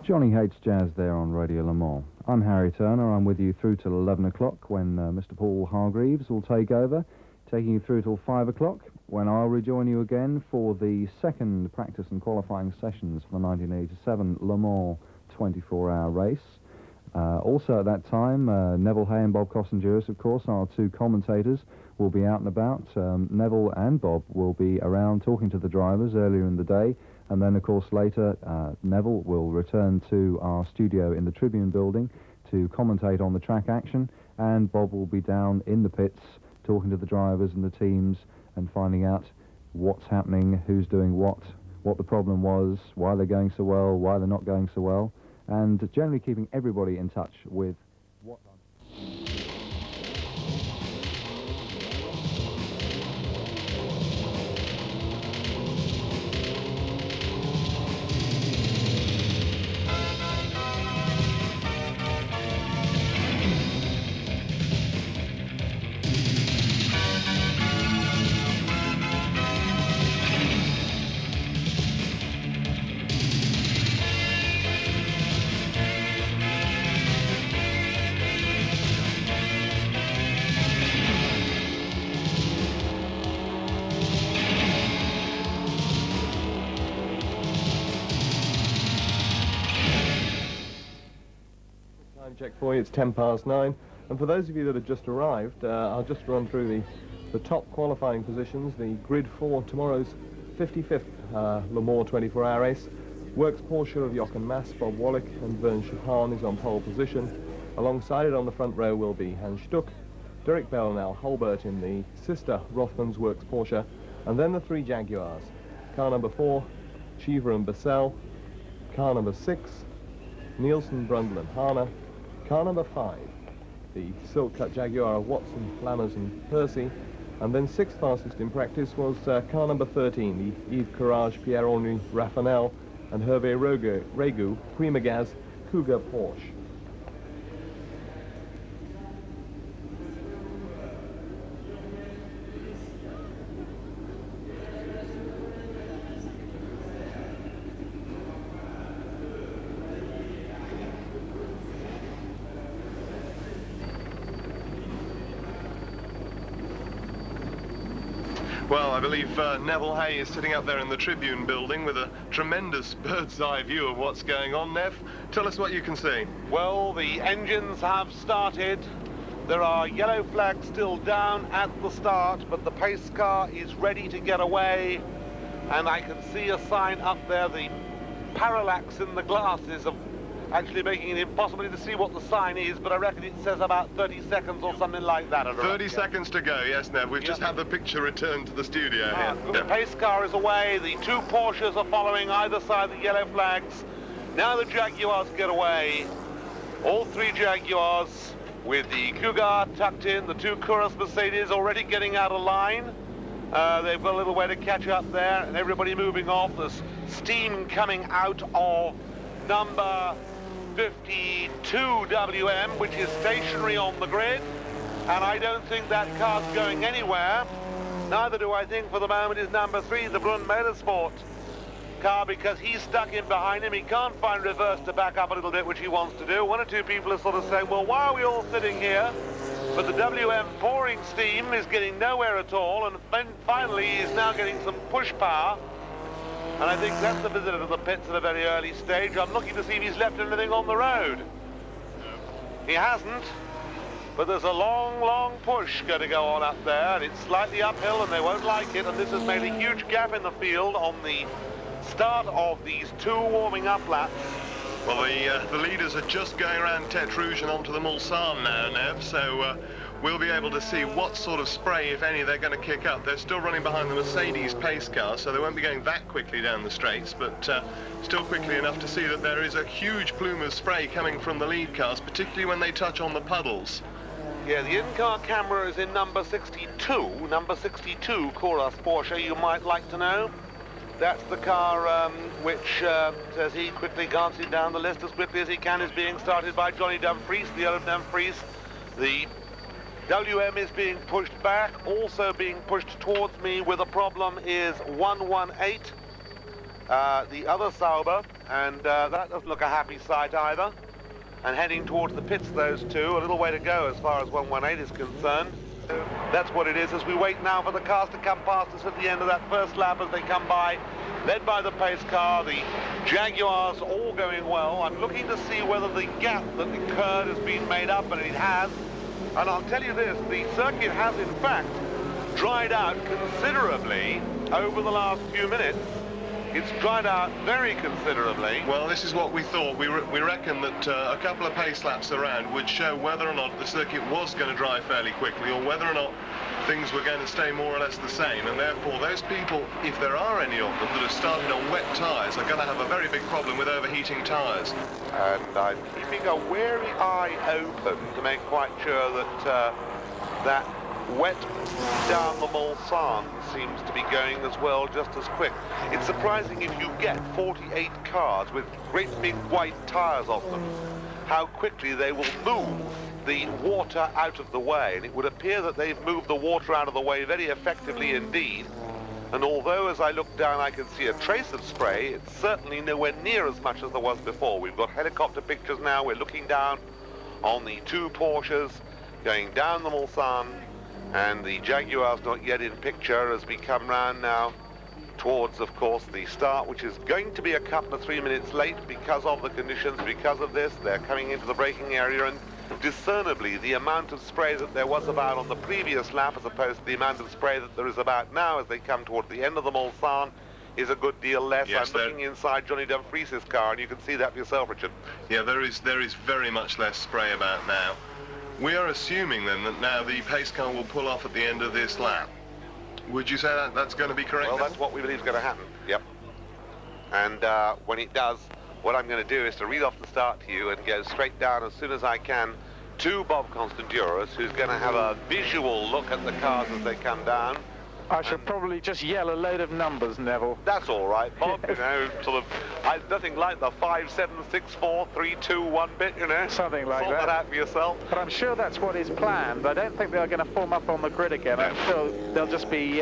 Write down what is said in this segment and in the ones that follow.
Johnny Hates Jazz there on Radio Le Mans. I'm Harry Turner. I'm with you through till 11 o'clock when Mr. Paul Hargreaves will take over, taking you through till 5 o'clock when I'll rejoin you again for the second practice and qualifying sessions for the 1987 Le Mans 24-hour race. Also at that time, Neville Hay and Bob Cossenduris, of course, our two commentators, will be out and about. Neville and Bob will be around talking to the drivers earlier in the day. And then, of course, later, Neville will return to our studio in the Tribune building to commentate on the track action, and Bob will be down in the pits talking to the drivers and the teams and finding out what's happening, who's doing what the problem was, why they're going so well, why they're not going so well, and generally keeping everybody in touch with what... Check for you, it's 9:10, and for those of you that have just arrived, I'll just run through the top qualifying positions. The grid for tomorrow's 55th Le Mans 24-hour race. Works Porsche of Jochen Mass, Bob Wallach and Vern Chapin is on pole position. Alongside it on the front row will be Hans Stuck, Derek Bell and Al Holbert in the sister Rothmans Works Porsche, and then the three Jaguars. Car number 4, Cheever and Bassell. Car number 6, Nielsen, Brundle and Harner. Car number 5, the silk-cut Jaguar of Watson, Lammers and Percy. And then sixth fastest in practice was car number 13, the Yves Courage, Pierre-Henri Raffanel and Hervé Regu, Primagaz, Cougar Porsche. Well, I believe Neville Hay is sitting up there in the Tribune building with a tremendous bird's eye view of what's going on. Nev, tell us what you can see. Well, the engines have started. There are yellow flags still down at the start, but the pace car is ready to get away. And I can see a sign up there, the parallax in the glasses of actually making it impossible to see what the sign is, but I reckon it says about 30 seconds or something like that. 30 seconds to go, yes, Nev. We've just had the picture returned to the studio here. The pace car is away. The two Porsches are following either side of the yellow flags. Now the Jaguars get away. All three Jaguars with the Cougar tucked in, the two Curus Mercedes already getting out of line. They've got a little way to catch up there, and everybody moving off. There's steam coming out of number 52 WM, which is stationary on the grid, and I don't think that car's going anywhere. Neither do I think for the moment is number 3, the Brun Motorsport car, because he's stuck in behind him. He can't find reverse to back up a little bit, which he wants to do. One or two people are sort of saying, well, why are we all sitting here? But the WM pouring steam is getting nowhere at all, and then finally he's now getting some push power. And I think that's the visitor to the pits at a very early stage. I'm looking to see if he's left anything on the road. He hasn't, but there's a long, long push going to go on up there, and it's slightly uphill, and they won't like it, and this has made a huge gap in the field on the start of these two warming up laps. Well, the leaders are just going around Tete Rouge and onto the Mulsanne now, Nev, so we'll be able to see what sort of spray, if any, they're going to kick up. They're still running behind the Mercedes pace car, so they won't be going that quickly down the straights, but still quickly enough to see that there is a huge plume of spray coming from the lead cars, particularly when they touch on the puddles. Yeah, the in-car camera is in number 62, Coras Porsche, you might like to know. That's the car which, says he quickly glancing down the list as quickly as he can, is being started by Johnny Dumfries, the Earl of Dumfries. The WM is being pushed back. Also being pushed towards me with a problem is 118, the other Sauber. and that doesn't look a happy sight either. And heading towards the pits, those two, a little way to go as far as 118 is concerned. That's what it is as we wait now for the cars to come past us at the end of that first lap as they come by, led by the pace car, the Jaguars all going well. I'm looking to see whether the gap that occurred has been made up, and it has. And I'll tell you this, the circuit has in fact dried out considerably over the last few minutes. It's dried out very considerably. Well, this is what we thought. We reckon that a couple of pace laps around would show whether or not the circuit was going to dry fairly quickly, or whether or not things were going to stay more or less the same. And therefore, those people, if there are any of them that have started on wet tyres, are going to have a very big problem with overheating tyres. And I'm keeping a wary eye open to make quite sure that that wet down the Mulsanne seems to be going as well, just as quick. It's surprising if you get 48 cars with great big white tyres on them, how quickly they will move the water out of the way. And it would appear that they've moved the water out of the way very effectively indeed. And although as I look down I can see a trace of spray, it's certainly nowhere near as much as there was before. We've got helicopter pictures now. We're looking down on the two Porsches going down the Mulsanne, and the Jaguar's not yet in picture as we come round now towards, of course, the start, which is going to be a couple of 3 minutes late because of the conditions, because of this. They're coming into the braking area, and discernibly the amount of spray that there was about on the previous lap as opposed to the amount of spray that there is about now as they come toward the end of the Mulsanne is a good deal less. Yes, I'm looking inside Johnny Dumfries's car, and you can see that for yourself, Richard. Yeah, there is very much less spray about now. We are assuming then that now the pace car will pull off at the end of this lap. Would you say that that's going to be correct? Well, that's what we believe is going to happen, yep. And when it does, what I'm going to do is to read off the start to you and go straight down as soon as I can to Bob Constanduros, who's going to have a visual look at the cars as they come down. I should probably just yell a load of numbers, Neville. That's all right, Bob, you know, sort of, nothing like the 5, 7, 6, 4, 3, 2, 1 bit, you know. Something like Sort that out for yourself. But I'm sure that's what is planned. I don't think they're going to form up on the grid again. I'm sure they'll just be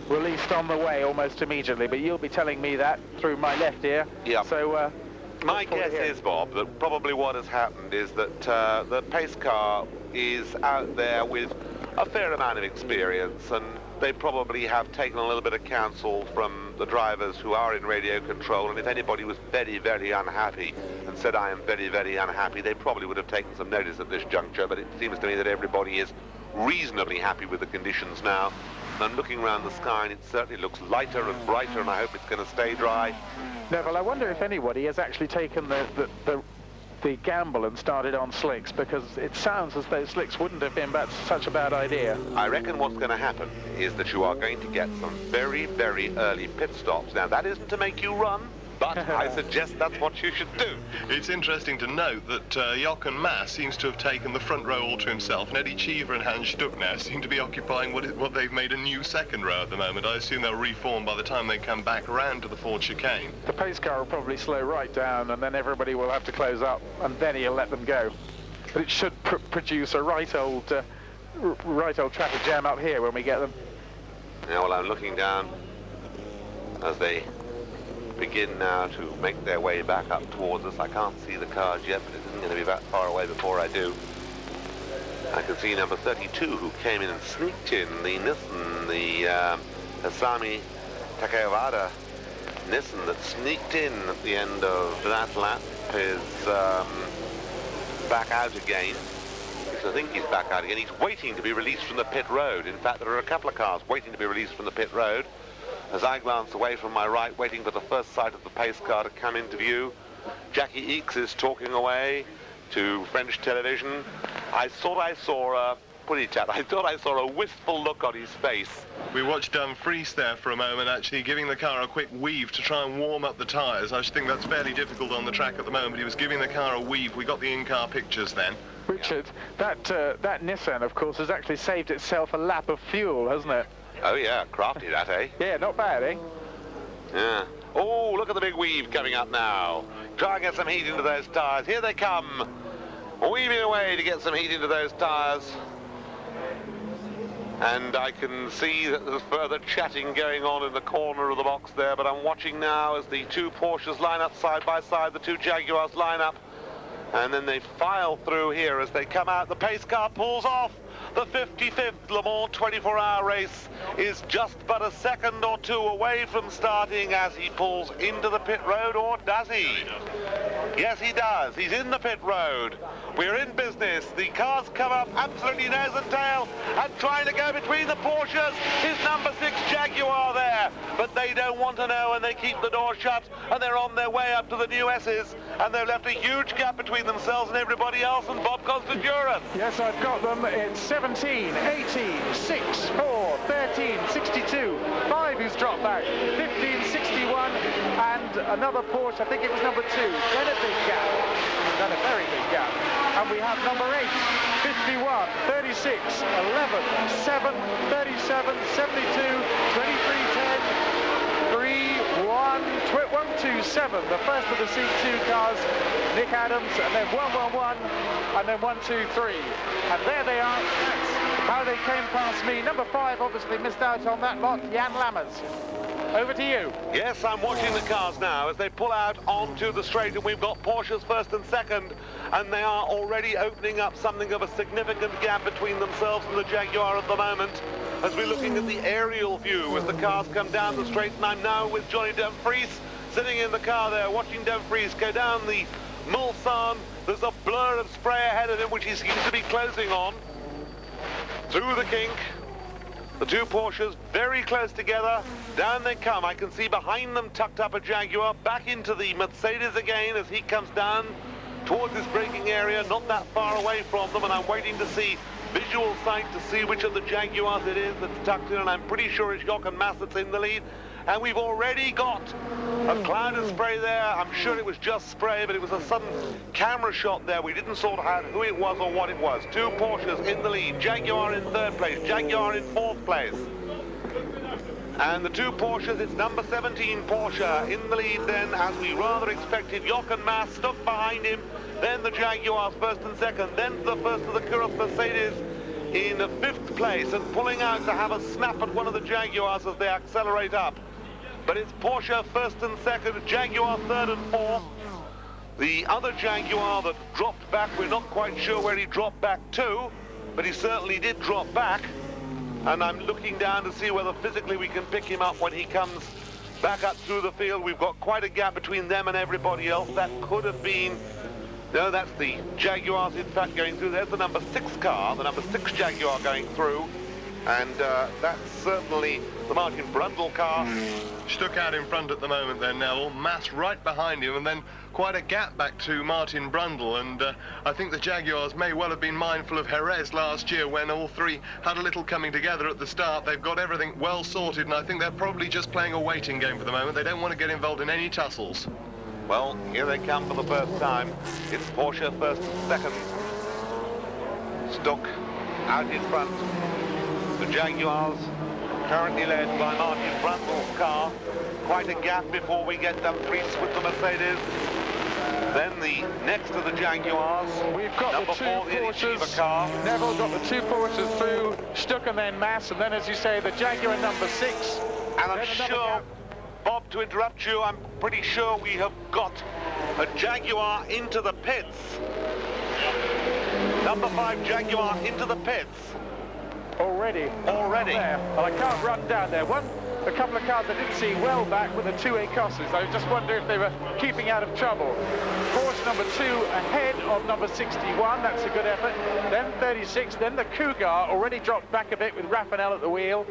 released on the way almost immediately. But you'll be telling me that through my left ear. Yeah. So my guess is, Bob, that probably what has happened is that the pace car is out there with a fair amount of experience, and they probably have taken a little bit of counsel from the drivers who are in radio control, and if anybody was very, very unhappy and said, I am very, very unhappy, they probably would have taken some notice at this juncture. But it seems to me that everybody is reasonably happy with the conditions now. And looking around the sky, and it certainly looks lighter and brighter, and I hope it's going to stay dry. Neville, I wonder if anybody has actually taken the gamble and started on slicks, because it sounds as though slicks wouldn't have been such a bad idea. I reckon what's going to happen is that you are going to get some very, very early pit stops. Now, that isn't to make you run, but I suggest that's what you should do. It's interesting to note that Jochen Mass seems to have taken the front row all to himself, and Eddie Cheever and Hans Stuck now seem to be occupying what they've made a new second row at the moment. I assume they'll reform by the time they come back around to the Ford chicane. The pace car will probably slow right down, and then everybody will have to close up, and then he'll let them go. But it should produce a right old traffic jam up here when we get them. Now, well, I'm looking down as they begin now to make their way back up towards us. I can't see the cars yet, but it isn't going to be that far away before I do. I can see number 32 who came in and sneaked in, the Nissan, the Asami Takewada Nissan that sneaked in at the end of that lap is back out again. I think he's back out again. He's waiting to be released from the pit road. In fact, there are a couple of cars waiting to be released from the pit road. As I glance away from my right, waiting for the first sight of the pace car to come into view, Jackie Eakes is talking away to French television. I thought I saw a wistful look on his face. We watched Dumfries there for a moment, actually giving the car a quick weave to try and warm up the tyres. I should think that's fairly difficult on the track at the moment. He was giving the car a weave. We got the in-car pictures then. Richard, that Nissan, of course, has actually saved itself a lap of fuel, hasn't it? Oh, yeah, crafty that, eh? Yeah, not bad, eh? Yeah. Oh, look at the big weave coming up now. Try and get some heat into those tyres. Here they come. Weaving away to get some heat into those tyres. And I can see that there's further chatting going on in the corner of the box there, but I'm watching now as the two Porsches line up side by side, the two Jaguars line up, and then they file through here as they come out. The pace car pulls off. The 55th Le Mans 24-hour race is just but a second or two away from starting as he pulls into the pit road, or does he? Yes, he does. He's in the pit road. We're in business. The cars come up absolutely nose and tail and trying to go between the Porsches. His number 6 Jaguar there, but they don't want to know and they keep the door shut and they're on their way up to the new S's and they've left a huge gap between themselves and everybody else and Bob Constanduran. Yes, I've got them. It's 17, 18, 6, 4, 13, 62, 5 who's dropped back, 15, 61, and another Porsche, I think it was number 2. Then a big gap, then a very big gap. And we have number 8, 51, 36, 11, 7, 37, 72, 23, 10, 3, 1, 1, 2, 7. The first of the C2 cars, Nick Adams, and then 1, and then 1, 2, 3. And there they are. That's how they came past me. Number 5 obviously missed out on that lot, Jan Lammers. Over to you. Yes, I'm watching the cars now as they pull out onto the straight, and we've got Porsches first and second, and they are already opening up something of a significant gap between themselves and the Jaguar at the moment, as we're looking at the aerial view as the cars come down the straight. And I'm now with Johnny Dumfries sitting in the car there, watching Dumfries go down the Mulsanne. There's a blur of spray ahead of him, which he seems to be closing on. Through the kink. The two Porsches very close together. Down they come. I can see behind them tucked up a Jaguar. Back into the Mercedes again as he comes down towards this braking area, not that far away from them. And I'm waiting to see visual sight to see which of the Jaguars it is that's tucked in. And I'm pretty sure it's Jochen Mass that's in the lead. And we've already got a cloud of spray there. I'm sure it was just spray, but it was a sudden camera shot there. We didn't sort out who it was or what it was. Two Porsches in the lead. Jaguar in 3rd place. Jaguar in 4th place. And the two Porsches, it's number 17 Porsche in the lead then, as we rather expected. Jochen Mass stuck behind him. Then the Jaguars first and second. Then the first of the Kuros Mercedes in 5th place and pulling out to have a snap at one of the Jaguars as they accelerate up. But it's Porsche first and second, Jaguar 3rd and 4th. The other Jaguar that dropped back, we're not quite sure where he dropped back to, but he certainly did drop back. And I'm looking down to see whether physically we can pick him up when he comes back up through the field. We've got quite a gap between them and everybody else. That could have been, no, that's the Jaguars in fact going through. There's the number 6 car, the number 6 Jaguar going through. And that's certainly the Martin Brundle car. Stuck out in front at the moment then, Neville. Mass right behind him, and then quite a gap back to Martin Brundle. And I think the Jaguars may well have been mindful of Jerez last year when all three had a little coming together at the start. They've got everything well sorted, and I think they're probably just playing a waiting game for the moment. They don't want to get involved in any tussles. Well, here they come for the first time. It's Porsche first and second. Stuck out in front. The Jaguars currently led by Martin Brundle's car. Quite a gap before we get Dumfries with the Mercedes. Then the next of the Jaguars. We've got number the two 4, the Porsches. Achiever car. Neville got the two Porsches through, Stuck and then Mass, and then, as you say, the Jaguar number 6. And I'm sure, Bob, to interrupt you, I'm pretty sure we have got a Jaguar into the pits. Number 5 Jaguar into the pits. Already. There. Well, I can't run down there. A couple of cars I didn't see well back with the two Acosses. I just wonder if they were keeping out of trouble. Porsche number 2 ahead of number 61. That's a good effort. Then 36. Then the Cougar already dropped back a bit with Raphael at the wheel.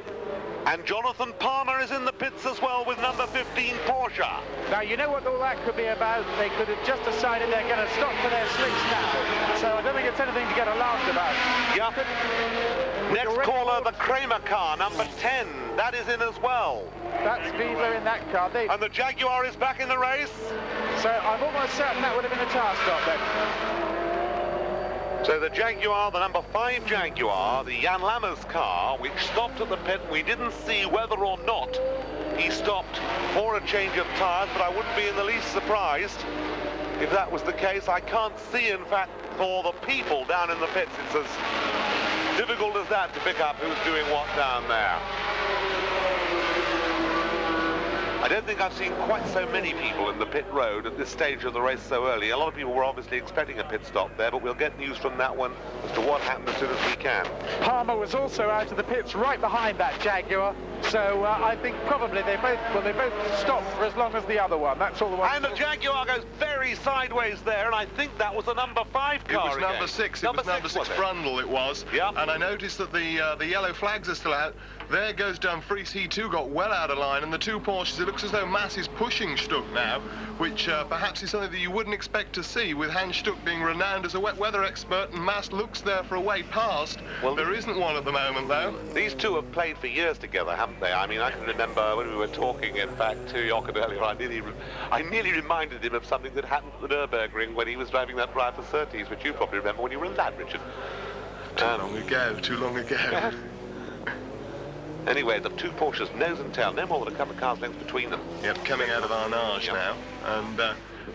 And Jonathan Palmer is in the pits as well with number 15 Porsche. Now, you know what all that could be about? They could have just decided they're going to stop for their slicks now. So I don't think it's anything to get alarmed about. Yeah. Next caller, the Kramer car, number 10. That is in as well. That's Fiedler in that car. And the Jaguar is back in the race. So I'm almost certain that would have been a tar stop then. So the Jaguar, the number 5 Jaguar, the Jan Lammers car, which stopped at the pit. We didn't see whether or not he stopped for a change of tyres, but I wouldn't be in the least surprised if that was the case. I can't see, in fact, for the people down in the pits. It's as difficult as that to pick up who's doing what down there. I don't think I've seen quite so many people in the pit road at this stage of the race so early. A lot of people were obviously expecting a pit stop there, but we'll get news from that one as to what happened as soon as we can. Palmer was also out of the pits right behind that Jaguar, so I think probably they both stopped for as long as the other one. That's all the one. And the Jaguar goes very sideways there, and I think that was a number 5 car. It was again. number 6. It was number 6 Brundle, it was. Yeah. And I noticed that the yellow flags are still out. There goes Dumfries. He too got well out of line, and the two Porsches, it looks as though Mass is pushing Stuck now, which perhaps is something that you wouldn't expect to see, with Hans Stuck being renowned as a wet weather expert, and Mass looks there for a way past. Well, there isn't one at the moment, though. These two have played for years together, haven't they? I mean, I can remember when we were talking, in fact, to Jochen earlier, I nearly reminded him of something that happened at the Nürburgring when he was driving that drive for Surtees, which you probably remember when you were a lad, Richard. Too long ago. Anyway, the two Porsches, nose and tail, no more than a couple of cars lengths between them. Yep, coming out of Arnage now, and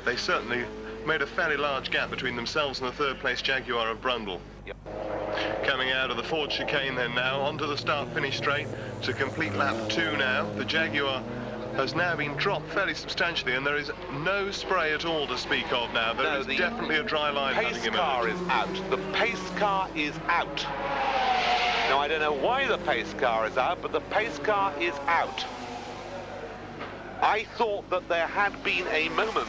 they certainly made a fairly large gap between themselves and the third-place Jaguar of Brundle. Yep. Coming out of the Ford chicane then now, onto the start-finish straight to complete lap 2 now. The Jaguar has now been dropped fairly substantially, and there is no spray at all to speak of now. There is definitely a dry line having emerged. The pace car is out. The pace car is out. Now, I don't know why the pace car is out, but the pace car is out. I thought that there had been a moment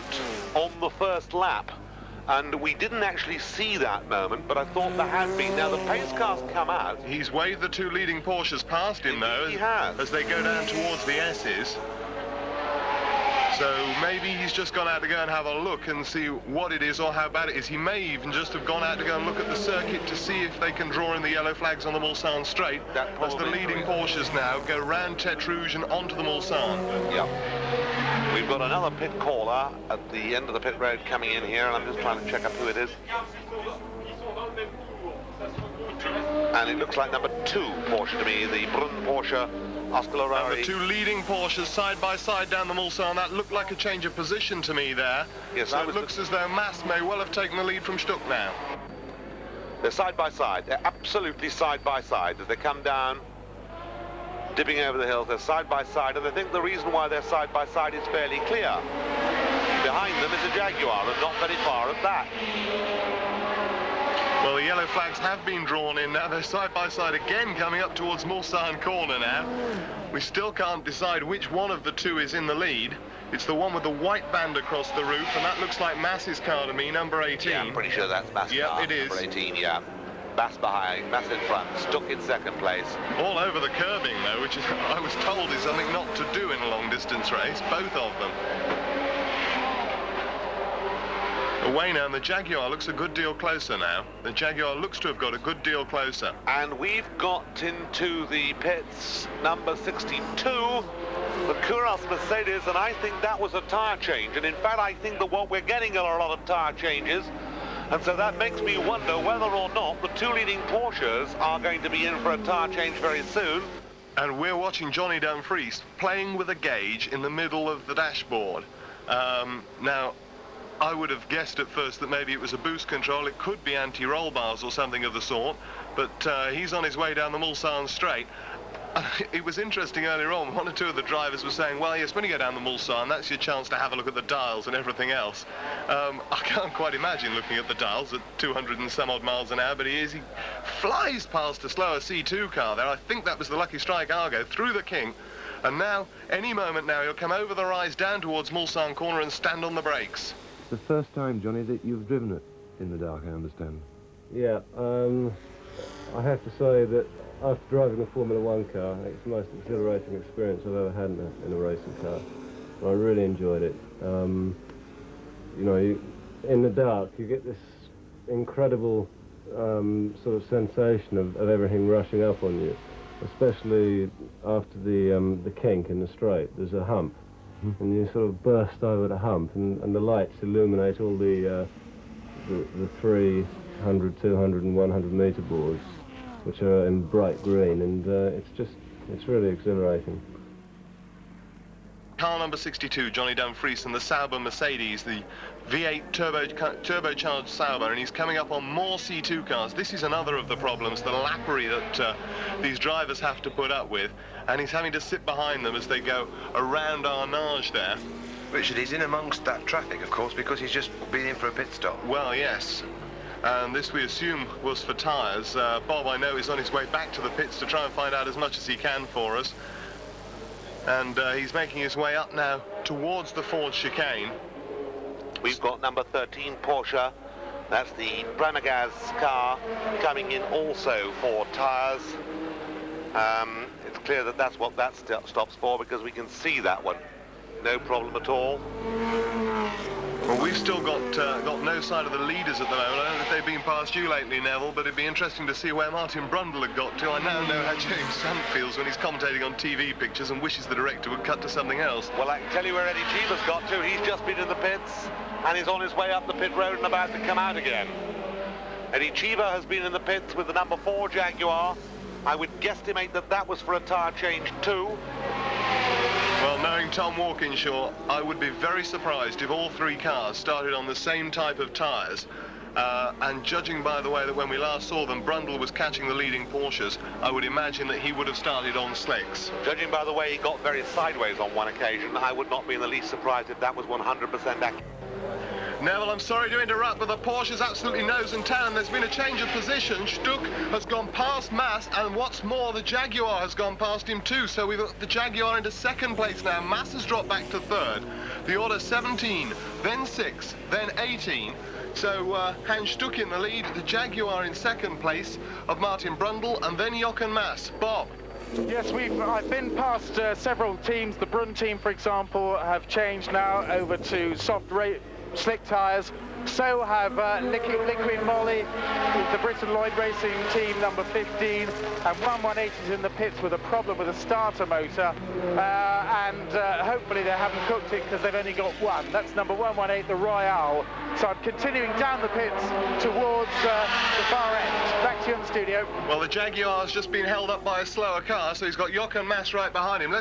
on the first lap, and we didn't actually see that moment, but I thought there had been. Now, the pace car's come out. He's waved the two leading Porsches past him, though, he has. As they go down towards the S's. So maybe he's just gone out to go and have a look and see what it is or how bad it is. He may even just have gone out to go and look at the circuit to see if they can draw in the yellow flags on the Mulsanne straight. As the leading Porsches now go round Tête Rouge and onto the Mulsanne. Yeah. We've got another pit caller at the end of the pit road coming in here, and I'm just trying to check up who it is. And it looks like number 2 Porsche to me, the Brun Porsche. And the two leading Porsches side by side down the Mulsanne. That looked like a change of position to me there. Yes, so it looks as though Mass may well have taken the lead from Stuck now. They're side by side. They're absolutely side by side as they come down, dipping over the hills. They're side by side, and I think the reason why they're side by side is fairly clear. Behind them is a Jaguar, and not very far at that. Well, the yellow flags have been drawn in now. They're side by side again, coming up towards Mulsanne corner now. We still can't decide which one of the two is in the lead. It's the one with the white band across the roof, and that looks like Mass's car to me, number 18. Yeah, I'm pretty sure that's Mass's car. Yeah, it is. Number 18, yeah. Mass behind, Mass in front, Stuck in second place. All over the curbing, though, which is, I was told is something not to do in a long-distance race, both of them. Away now, and the Jaguar looks a good deal closer now. The Jaguar looks to have got a good deal closer. And we've got into the pits number 62, the Kuras Mercedes, and I think that was a tyre change. And in fact, I think that what we're getting are a lot of tyre changes. And so that makes me wonder whether or not the two leading Porsches are going to be in for a tyre change very soon. And we're watching Johnny Dumfries playing with a gauge in the middle of the dashboard. Now, I would have guessed at first that maybe it was a boost control. It could be anti-roll bars or something of the sort. But he's on his way down the Mulsanne straight. It was interesting earlier on, one or two of the drivers were saying, well, yes, when you go down the Mulsanne, that's your chance to have a look at the dials and everything else. I can't quite imagine looking at the dials at 200 and some odd miles an hour, but he flies past a slower C2 car there. I think that was the Lucky Strike Argo through the kink. And now, any moment now, he'll come over the rise down towards Mulsanne corner and stand on the brakes. It's the first time, Johnny, that you've driven it in the dark, I understand. Yeah, I have to say that after driving a Formula One car, it's the most exhilarating experience I've ever had in a racing car. I really enjoyed it. You know, in the dark, you get this incredible sort of sensation of everything rushing up on you, especially after the kink in the straight. There's a hump, and you sort of burst over the hump, and the lights illuminate all the 300, 200 and 100 metre boards, which are in bright green, and it's really exhilarating. car number 62, Johnny Dumfries, and the Sauber Mercedes, the V8 turbocharged Sauber, and he's coming up on more C2 cars. This is another of the problems, the lappery that these drivers have to put up with, and he's having to sit behind them as they go around Arnage there. Richard, he's in amongst that traffic, of course, because he's just been in for a pit stop. Well, yes. And this, we assume, was for tyres. Bob, I know, is on his way back to the pits to try and find out as much as he can for us. And he's making his way up now towards the Ford chicane. We've got number 13 Porsche. That's the Branagaz car coming in also for tyres. It's clear that that's what that stops for, because we can see that one. No problem at all. Well, we've still got no sight of the leaders at the moment. I don't know if they've been past you lately, Neville, but it'd be interesting to see where Martin Brundle had got to. I now know how James Hunt feels when he's commentating on TV pictures and wishes the director would cut to something else. Well, I can tell you where Eddie Cheever's got to. He's just been in the pits, and he's on his way up the pit road and about to come out again. Eddie Cheever has been in the pits with the number 4 Jaguar. I would guesstimate that that was for a tyre change too. Well, knowing Tom Walkinshaw, I would be very surprised if all 3 cars started on the same type of tyres. And judging by the way that when we last saw them, Brundle was catching the leading Porsches, I would imagine that he would have started on slicks. Judging by the way he got very sideways on one occasion, I would not be in the least surprised if that was 100% accurate. Neville, I'm sorry to interrupt, but the Porsche's absolutely nose and tail, and there's been a change of position. Stuck has gone past Mass, and what's more, the Jaguar has gone past him too. So we've got the Jaguar into 2nd place now. Mass has dropped back to 3rd. The order 17, then 6, then 18. So Hans Stuck in the lead, the Jaguar in 2nd place of Martin Brundle, and then Jochen Mass. Bob. Yes, I've been past several teams. The Brun team, for example, have changed now over to slick tyres. So have Liquid Moly, the Britain Lloyd Racing team, number 15, and 118 is in the pits with a problem with a starter motor, and hopefully they haven't cooked it because they've only got one. That's number 118, the Royale. So I'm continuing down the pits towards the far end. Back to you in the studio. Well, the Jaguar's just been held up by a slower car, so he's got Jochen Mass right behind him.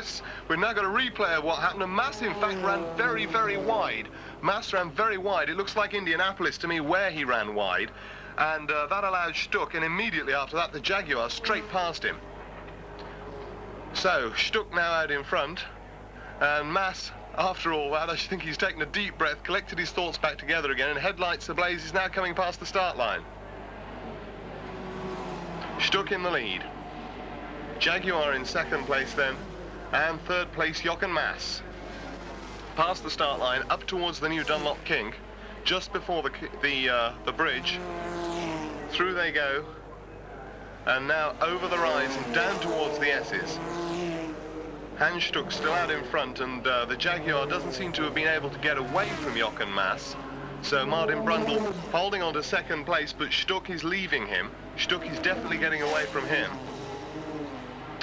We've now got a replay of what happened, and Mass, in fact, ran very, very wide. Mass ran very wide. It looks like Indianapolis to me where he ran wide, and that allowed Stuck, and immediately after that the Jaguar straight past him. So Stuck now out in front, and Mass, after all that, I think he's taken a deep breath, collected his thoughts back together again, and headlights ablaze, is now coming past the start line. Stuck in the lead. Jaguar in 2nd place then, and 3rd place Jochen Mass. Past the start line, up towards the new Dunlop kink, just before the bridge. Through they go, and now over the rise and down towards the S's. Hans Stuck still out in front, and the Jaguar doesn't seem to have been able to get away from Jochen Mass. So Martin Brundle holding on to 2nd place, but Stuck is leaving him. Stuck is definitely getting away from him.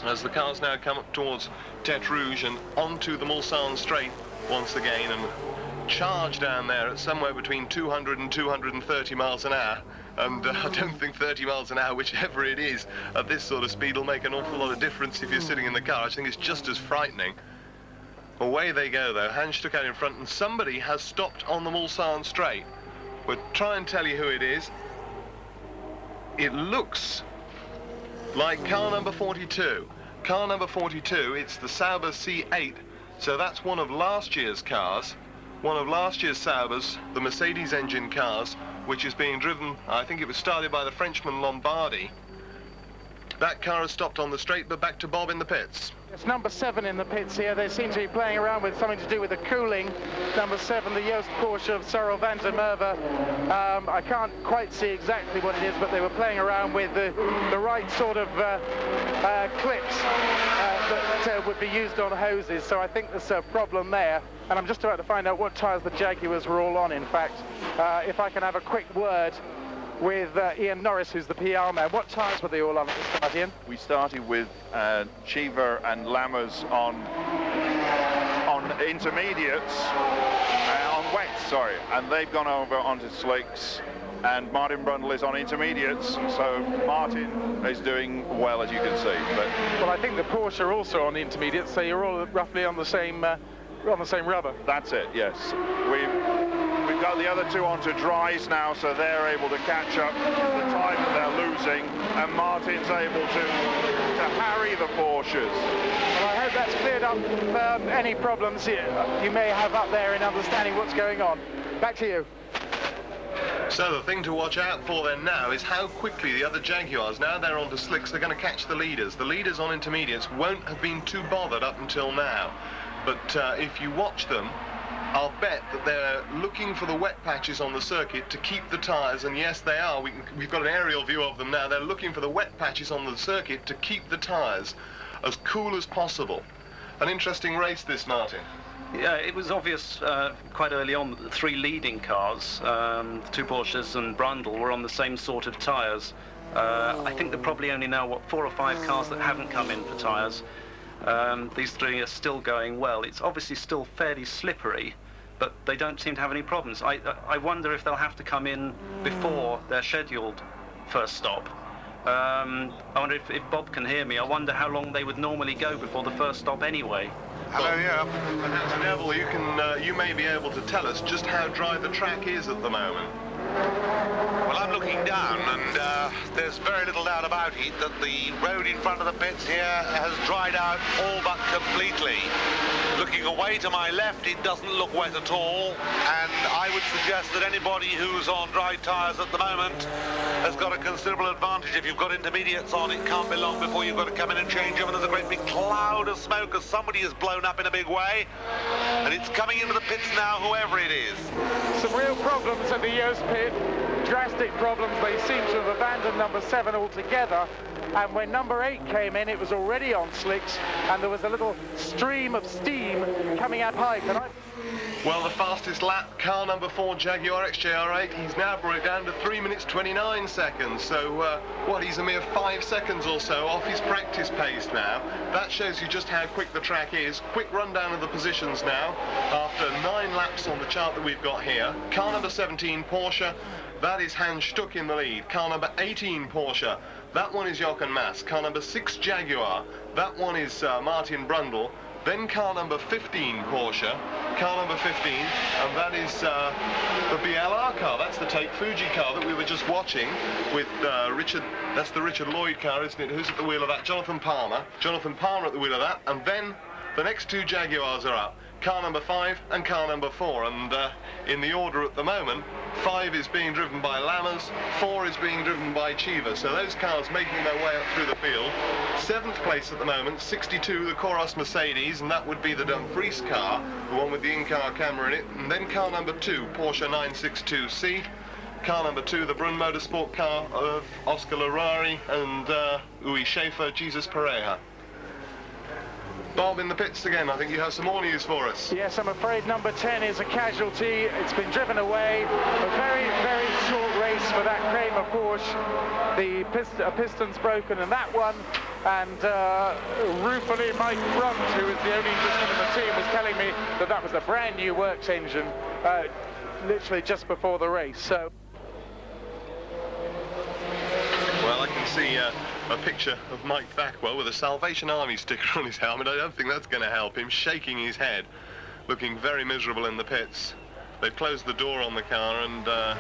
As the cars now come up towards Tete Rouge and onto the Mulsanne Straight once again, and charge down there at somewhere between 200 and 230 miles an hour. And I don't think 30 miles an hour, whichever it is, at this sort of speed will make an awful lot of difference if you're sitting in the car. I think it's just as frightening. Away they go, though. Hans Stuck out in front, and somebody has stopped on the Mulsanne Straight. We'll try and tell you who it is. It looks like car number 42. Car number 42, it's the Sauber C8. So that's one of last year's cars, one of last year's Saubers, the Mercedes engine cars, which is being driven, I think it was started by the Frenchman Lombardi. That car has stopped on the straight, but back to Bob in the pits. It's number 7 in the pits here. They seem to be playing around with something to do with the cooling. Number 7, the Joost Porsche of Cyril van der Merwe. I can't quite see exactly what it is, but they were playing around with the right sort of clips that would be used on hoses. So I think there's a problem there. And I'm just about to find out what tyres the Jaguars were all on, in fact. If I can have a quick word with Ian Norris, who's the PR man. What tyres were they all on at the start, Ian? We started with Cheever and Lammers on intermediates, on wets, sorry, and they've gone over onto slicks, and Martin Brundle is on intermediates, so Martin is doing well, as you can see. But well, I think the Porsche are also on intermediates, so you're all roughly on the same on the same rubber. That's it, yes. We've got the other two onto dries now, so they're able to catch up the time that they're losing, and Martin's able to harry the Porsches. Well, I hope that's cleared up any problems you may have up there in understanding what's going on. Back to you. So the thing to watch out for then now is how quickly the other Jaguars, now they're onto slicks, they're going to catch the leaders. The leaders on intermediates won't have been too bothered up until now. But if you watch them, I'll bet that they're looking for the wet patches on the circuit to keep the tyres, and yes, they are. We've got an aerial view of them now. They're looking for the wet patches on the circuit to keep the tyres as cool as possible. An interesting race, this, Martin. Yeah, it was obvious quite early on that the three leading cars, the two Porsches and Brundle, were on the same sort of tyres. I think there are probably only now, 4 or 5 cars that haven't come in for tyres. These three are still going well. It's obviously still fairly slippery, but they don't seem to have any problems. I wonder if they'll have to come in before their scheduled first stop. I wonder if Bob can hear me. I wonder how long they would normally go before the first stop anyway. Hello, yeah. Perhaps, Neville, you may be able to tell us just how dry the track is at the moment. Well, I'm looking down, and there's very little doubt about it that the road in front of the pits here has dried out all but completely. Looking away to my left, it doesn't look wet at all, and I would suggest that anybody who's on dry tyres at the moment has got a considerable advantage. If you've got intermediates on, it can't be long before you've got to come in and change them, and there's a great big cloud of smoke as somebody has blown up in a big way, and it's coming into the pits now, whoever it is. Some real problems at the Yost pit, drastic problems. They seem to have abandoned number 7 altogether, and when number 8 came in, it was already on slicks, and there was a little stream of steam coming out pipe. And Well, the fastest lap, car number 4, Jaguar XJR8, he's now brought it down to 3 minutes 29 seconds. So, he's a mere 5 seconds or so off his practice pace now. That shows you just how quick the track is. Quick rundown of the positions now, after 9 laps on the chart that we've got here. Car number 17, Porsche, that is Hans Stuck in the lead. Car number 18, Porsche, that one is Jochen Mass. Car number 6, Jaguar, that one is Martin Brundle. Then car number 15, Porsche, car number 15, and that is the BLR car. That's the Take Fuji car that we were just watching with Richard. That's the Richard Lloyd car, isn't it? Who's at the wheel of that? Jonathan Palmer. Jonathan Palmer at the wheel of that. And then the next 2 Jaguars are up. Car number 5 and car number 4. And in the order at the moment, 5 is being driven by Lammers, 4 is being driven by Chiva. So those cars making their way up through the field. 7th place at the moment, 62, the Coros Mercedes, and that would be the Dumfries car, the one with the in-car camera in it. And then car number 2, Porsche 962C. Car number 2, the Brunn Motorsport car of Oscar Larari and Uwe Schaefer, Jesus Pareja. Bob, in the pits again, I think you have some more news for us. yes, I'm afraid number 10 is a casualty. It's been driven away. A very, very short race for that Kramer Porsche. The piston's broken in that one, and ruefully Mike Brunt, who is the only Englishman in the team, was telling me that that was a brand new works engine, literally just before the race. So, well, I can see a picture of Mike Backwell with a Salvation Army sticker on his helmet. I don't think that's going to help him, shaking his head, looking very miserable in the pits. They've closed the door on the car, and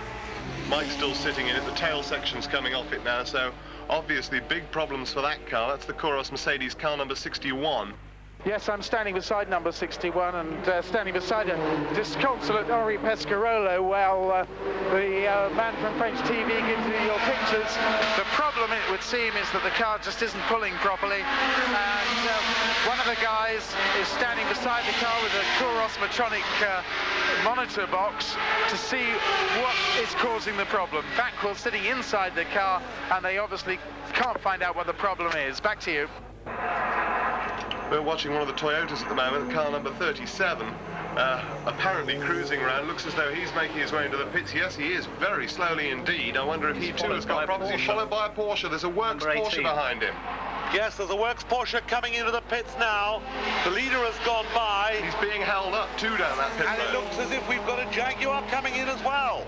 Mike's still sitting in it. The tail section's coming off it now, so obviously big problems for that car. That's the Coros Mercedes car number 61. yes, I'm standing beside number 61 and standing beside a disconsolate Henri Pescarolo while the man from French TV gives you your pictures. The problem, it would seem, is that the car just isn't pulling properly, and one of the guys is standing beside the car with a Coros Metronic monitor box to see what is causing the problem. Backwell sitting inside the car, and they obviously can't find out what the problem is. Back to you. We're watching one of the Toyotas at the moment, car number 37, apparently cruising around. Looks as though he's making his way into the pits. Yes, he is, very slowly indeed. I wonder if he too has got problems. He's followed by a Porsche. There's a Works Porsche behind him. Yes, there's a Works Porsche coming into the pits now. The leader has gone by. He's being held up too down that pit road. And it looks as if we've got a Jaguar coming in as well.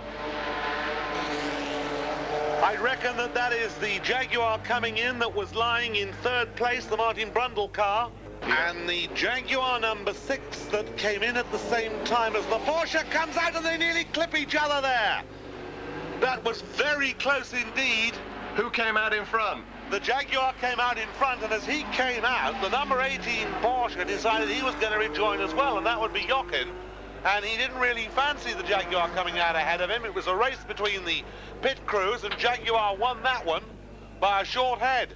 I reckon that is the Jaguar coming in that was lying in 3rd place, the Martin Brundle car. And the Jaguar number 6 that came in at the same time as the Porsche comes out, and they nearly clip each other there. That was very close indeed. Who came out in front? The Jaguar came out in front, and as he came out, the number 18 Porsche decided he was going to rejoin as well, and that would be Jochen. And he didn't really fancy the Jaguar coming out ahead of him. It was a race between the pit crews, and Jaguar won that one by a short head.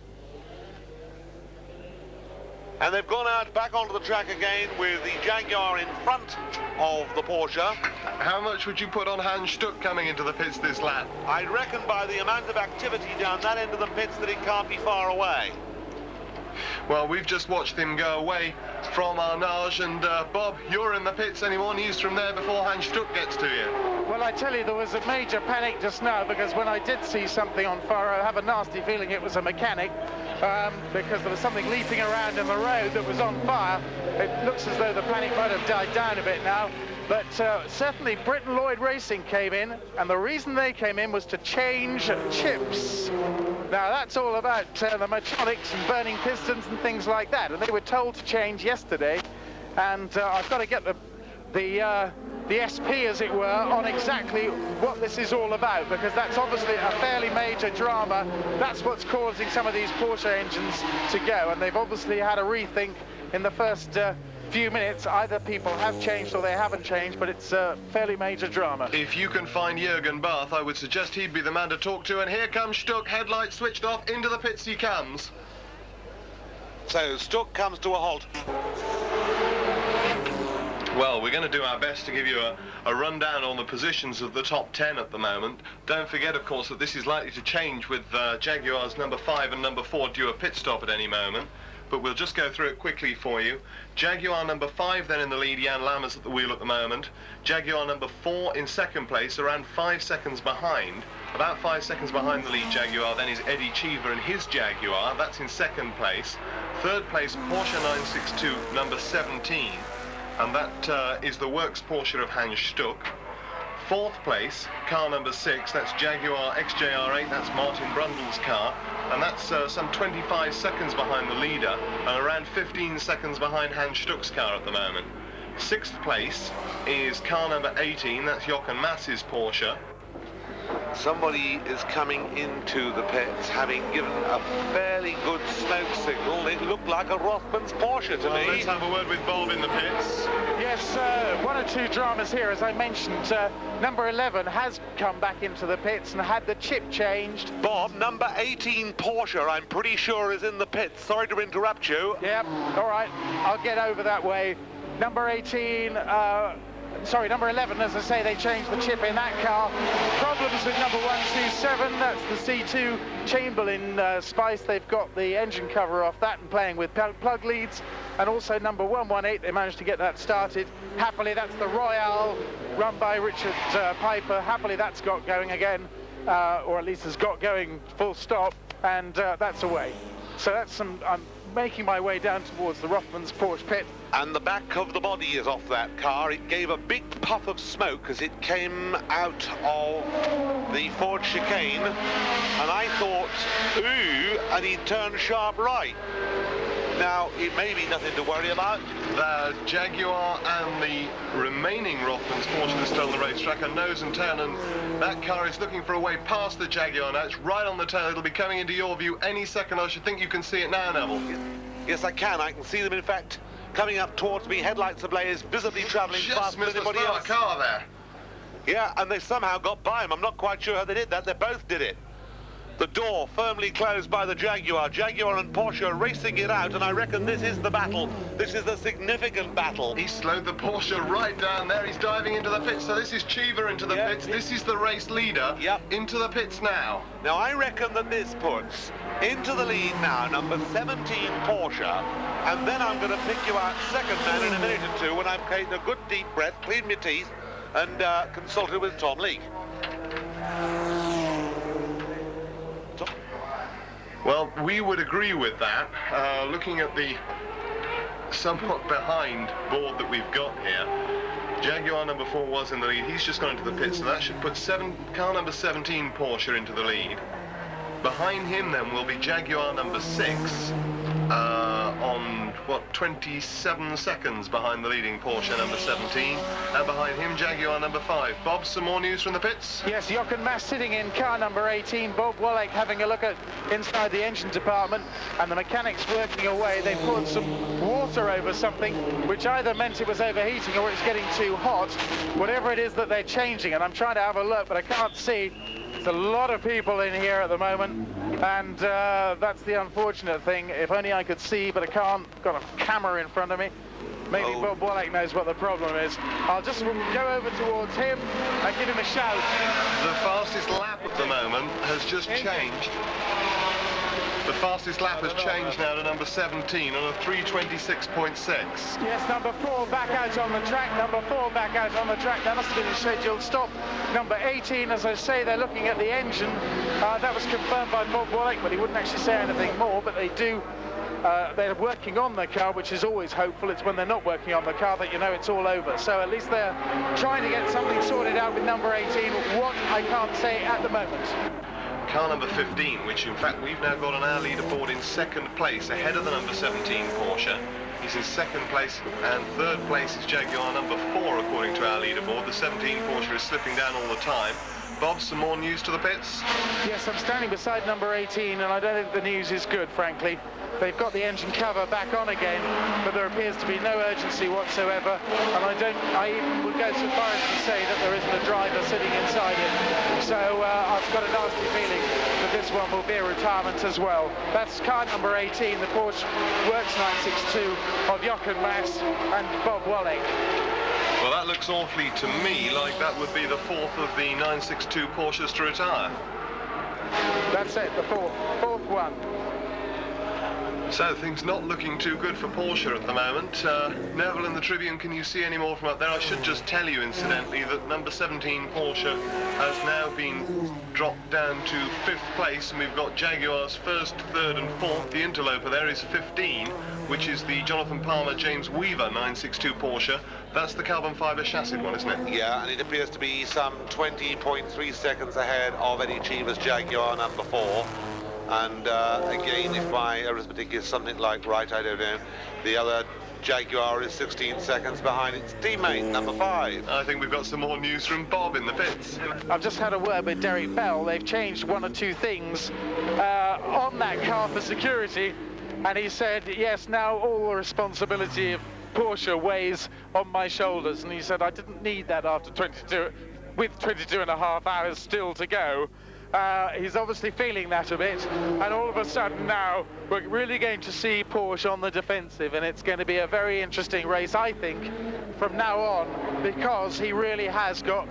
And they've gone out back onto the track again with the Jaguar in front of the Porsche. How much would you put on Hans Stuck coming into the pits this lap? I reckon by the amount of activity down that end of the pits that it can't be far away. Well, we've just watched him go away from Arnage, and Bob, you're in the pits. Any more news from there before Hans Stuck gets to you? Well, I tell you, there was a major panic just now, because when I did see something on fire, I have a nasty feeling it was a mechanic, because there was something leaping around in the road that was on fire. It looks as though the panic might have died down a bit now. But certainly Britain Lloyd Racing came in, and the reason they came in was to change chips. Now that's all about the mechanics and burning pistons and things like that, and they were told to change yesterday. And I've got to get the SP, as it were, on exactly what this is all about, because that's obviously a fairly major drama. That's what's causing some of these Porsche engines to go, and they've obviously had a rethink in the first few minutes. Either people have changed or they haven't changed, but it's a fairly major drama. If you can find Jürgen Barth, I would suggest he'd be the man to talk to. And here comes Stuck, headlights switched off, into the pits he comes. So Stuck comes to a halt. Well, we're going to do our best to give you a rundown on the positions of the top 10 at the moment. Don't forget, of course, that this is likely to change with Jaguars number 5 and number 4 due a pit stop at any moment. But we'll just go through it quickly for you. Jaguar number 5 then in the lead, Jan Lammers at the wheel at the moment. Jaguar number 4 in second place, around 5 seconds behind. About 5 seconds behind the lead Jaguar then is Eddie Cheever and his Jaguar. That's in second place. Third place, Porsche 962, number 17. And that is the works Porsche of Hans Stuck. Fourth place, car number 6, that's Jaguar XJR8, that's Martin Brundle's car, and that's some 25 seconds behind the leader, and around 15 seconds behind Hans Stuck's car at the moment. Sixth place is car number 18, that's Jochen Mass's Porsche. Somebody is coming into the pits having given a fairly good smoke signal. It looked like a Rothmans Porsche to me. Let's have a word with Bob in the pits. Yes, one or two dramas here. As I mentioned, number 11 has come back into the pits and had the chip changed. Bob, number 18 Porsche, I'm pretty sure is in the pits. Sorry to interrupt you. Yep, all right, I'll get over that way. Number 18, sorry, number 11, as I say, they changed the chip in that car. Problems with number 127, that's the C2 Chamberlain Spice. They've got the engine cover off that and playing with plug leads. And also number 118, they managed to get that started. Happily, that's the Royale run by Richard Piper. Happily, that's got going again, or at least has got going full stop, and that's away. So that's some, I'm making my way down towards the Rothmans Porsche pit. And the back of the body is off that car. It gave a big puff of smoke as it came out of the Ford chicane. And I thought, ooh, and he turned sharp right. Now, it may be nothing to worry about. The Jaguar and the remaining Rothmans Porsche that are still on the racetrack are nose and tail, and that car is looking for a way past the Jaguar now. It's right on the tail. It'll be coming into your view any second. I should think you can see it now, Neville. Yes, I can. I can see them, in fact, coming up towards me, headlights ablaze, visibly travelling faster than anybody else. Car there. Yeah, and they somehow got by him. I'm not quite sure how they did that. They both did it. The door firmly closed by the Jaguar. Jaguar and Porsche are racing it out, and I reckon this is the battle. This is the significant battle. He slowed the Porsche right down there. He's diving into the pits. So this is Cheever into the pits. This is the race leader into the pits now. Now, I reckon that this puts into the lead now number 17 Porsche, and then I'm going to pick you out second man in a minute or two when I've taken a good deep breath, cleaned my teeth, and consulted with Tom Leake. Well, we would agree with that. Looking at the somewhat behind board that we've got here, Jaguar number 4 was in the lead. He's just gone into the pits, so that should put car number 17 Porsche into the lead. Behind him then will be Jaguar number 6 on what, 27 seconds behind the leading Porsche number 17, and behind him Jaguar number 5. Bob, some more news from the pits? Yes, Jochen Mass sitting in car number 18, Bob Wallach having a look at inside the engine department, and the mechanics working away. They poured some water over something, which either meant it was overheating or it's getting too hot. Whatever it is that they're changing, and I'm trying to have a look, but I can't see. There's a lot of people in here at the moment, and that's the unfortunate thing. If only I could see, but I can't. Got a camera in front of me. Maybe Bob Wallach knows what the problem is. I'll just go over towards him and give him a shout. The fastest lap at the moment has just changed. The fastest lap has changed now to number 17 on a 3:26.6. Yes, number 4 back out on the track. Number 4 back out on the track. That must have been a scheduled stop. Number 18, as I say, they're looking at the engine. That was confirmed by Bob Wallach, but he wouldn't actually say anything more. But they do. They're working on the car, which is always hopeful. It's when they're not working on the car that you know it's all over. So at least they're trying to get something sorted out with number 18. What, I can't say at the moment. Car number 15, which in fact we've now got on our leaderboard in second place, ahead of the number 17 Porsche. He's in second place, and third place is Jaguar number 4 according to our leaderboard. The 17 Porsche is slipping down all the time. Bob, some more news to the pits? Yes, I'm standing beside number 18, and I don't think the news is good, frankly. They've got the engine cover back on again, but there appears to be no urgency whatsoever, and I even would go so far as to say that there isn't a driver sitting inside it. So I've got a nasty feeling that this one will be a retirement as well. That's car number 18, the Porsche Works 962 of Jochen Mass and Bob Wallach. Well, that looks awfully to me like that would be the fourth of the 962 Porsches to retire. That's it, the fourth one. So things not looking too good for Porsche at the moment. Neville in the Tribune, can you see any more from up there? I should just tell you, incidentally, that number 17 Porsche has now been dropped down to 5th place, and we've got Jaguars 1st, 3rd and 4th. The interloper there is 15, which is the Jonathan Palmer James Weaver 962 Porsche. That's the carbon fibre chassis one, isn't it? Yeah, and it appears to be some 20.3 seconds ahead of Eddie Cheever's Jaguar number 4. And again, if my arithmetic is something like right, I don't know, the other Jaguar is 16 seconds behind its teammate, number 5. I think we've got some more news from Bob in the pits. I've just had a word with Derek Bell. They've changed one or two things on that car for security, and he said, yes, now all the responsibility of Porsche weighs on my shoulders. And he said, I didn't need that after 22 and a half hours still to go. He's obviously feeling that a bit, and all of a sudden now we're really going to see Porsche on the defensive, and it's going to be a very interesting race, I think, from now on, because he really has got,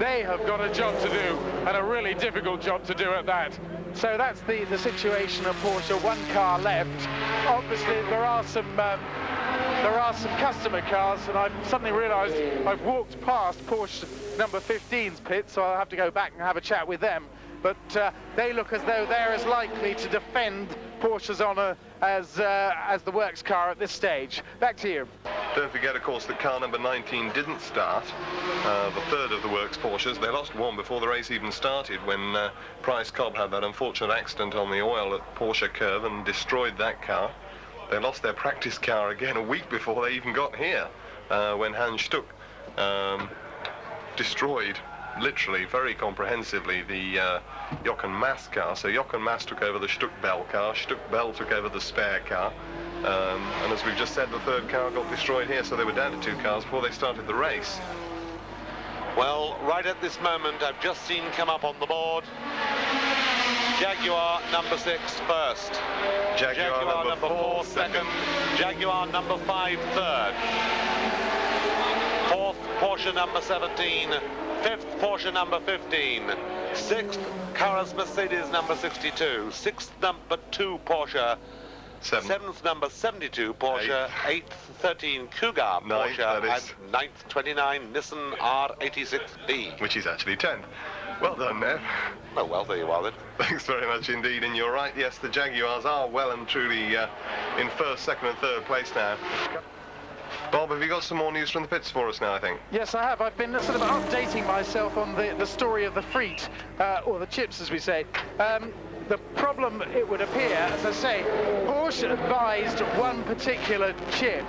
they have got a job to do, and a really difficult job to do at that. So that's the situation of Porsche. One car left. Obviously there are some customer cars, and I've suddenly realised I've walked past Porsche number 15's pit, so I'll have to go back and have a chat with them. But they look as though they're as likely to defend Porsche's honour as the works car at this stage. Back to you. Don't forget, of course, that car number 19 didn't start, the third of the works Porsches. They lost one before the race even started when Price Cobb had that unfortunate accident on the oil at Porsche Curve and destroyed that car. They lost their practice car again a week before they even got here, when Hans Stuck destroyed, literally, very comprehensively, the Jochen Mass car. So Jochen Mass took over the Stuck-Bell car, Stuck-Bell took over the spare car, and as we've just said, the third car got destroyed here, so they were down to 2 cars before they started the race. Well, right at this moment, I've just seen come up on the board, Jaguar number 6 first. Jaguar number 4 second. Jaguar number 5 third. 4th, Porsche number 17. 5th, Porsche number 15. 6th, Carros Mercedes number 62. 6th, number 2 Porsche. 7th, number 72 Porsche. 8th, 13 Cougar Porsche. And 9th, 29 Nissan R86B. Which is actually 10th. Well done, Nev. Oh, well, there you are then. Thanks very much indeed, and you're right, yes, the Jaguars are well and truly in 1st, 2nd and 3rd place now. Bob, have you got some more news from the pits for us now, I think? Yes, I have. I've been sort of updating myself on the story of the Freet, or the chips, as we say. The problem, it would appear, as I say, Porsche advised one particular chip,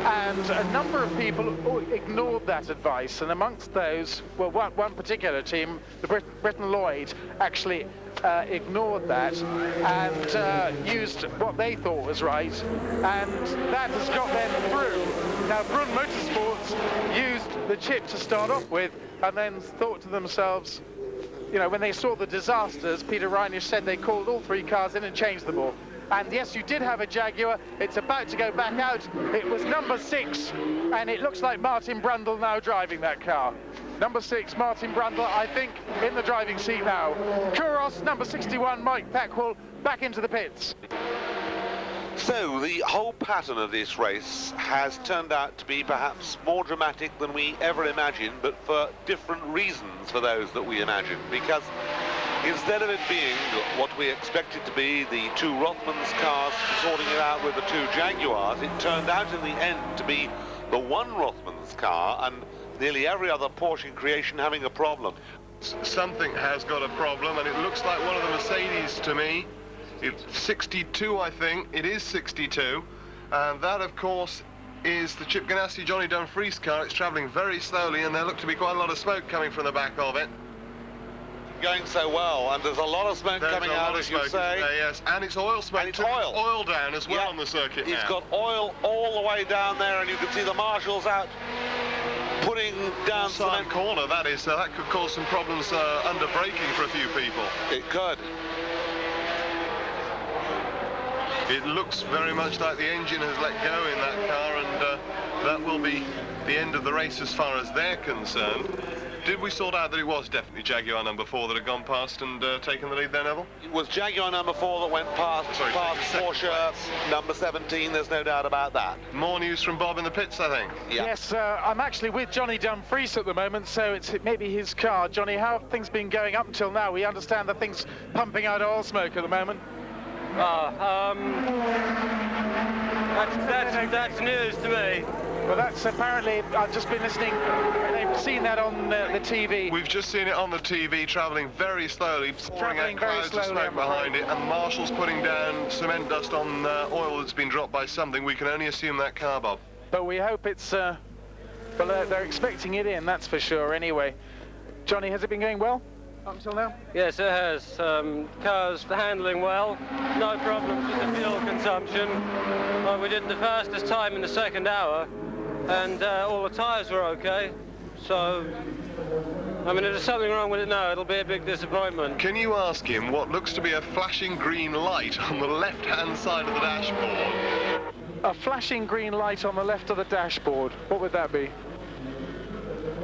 and a number of people ignored that advice, and amongst those, well, one particular team, the Britain Lloyd, actually ignored that and used what they thought was right, and that has got them through. Now, Brun Motorsports used the chip to start off with, and then thought to themselves, you know, when they saw the disasters, Peter Reinisch said they called all three cars in and changed them all. And yes, you did have a Jaguar. It's about to go back out. It was number 6, and it looks like Martin Brundle now driving that car. Number 6, Martin Brundle, I think, in the driving seat now. Kouros, number 61, Mike Packwell, back into the pits. So the whole pattern of this race has turned out to be perhaps more dramatic than we ever imagined, but for different reasons for those that we imagined, because instead of it being what we expected to be, the two Rothmans cars sorting it out with the two Jaguars, it turned out in the end to be the one Rothmans car and nearly every other Porsche creation having a problem. Something has got a problem, and it looks like one of the Mercedes to me. It's 62, I think. It is 62. And that, of course, is the Chip Ganassi Johnny Dumfries car. It's travelling very slowly, and there look to be quite a lot of smoke coming from the back of it. Going so well, and there's a lot of smoke coming out, as you say. Yes, and it's oil smoke. And it's oil. Oil down as well on the circuit now. It's got oil all the way down there, and you can see the marshals out putting down cement. Corner, that is. That could cause some problems under braking for a few people. It could. It looks very much like the engine has let go in that car, and that will be the end of the race as far as they're concerned. Did we sort out that it was definitely Jaguar number 4 that had gone past and taken the lead there, Neville? It was Jaguar number 4 that went past, past Porsche number 17, there's no doubt about that. More news from Bob in the pits, I think. Yeah. Yes, I'm actually with Johnny Dumfries at the moment, so it's maybe his car. Johnny, how have things been going up until now? We understand that things pumping out oil smoke at the moment. That's news to me. Well, that's apparently, I've just been listening, they've seen that on the TV. We've just seen it on the TV, travelling very slowly, pouring out clouds of smoke behind it, and the marshal's putting down cement dust on oil that's been dropped by something. We can only assume that car, Bob. But we hope it's, well, they're expecting it in, that's for sure, anyway. Johnny, has it been going well up until now? Yes, it has. Car's handling well, no problems with the fuel consumption. We did the fastest time in the second hour, and all the tyres were okay. So, I mean, if there's something wrong with it now, it'll be a big disappointment. Can you ask him what looks to be a flashing green light on the left-hand side of the dashboard? A flashing green light on the left of the dashboard. What would that be?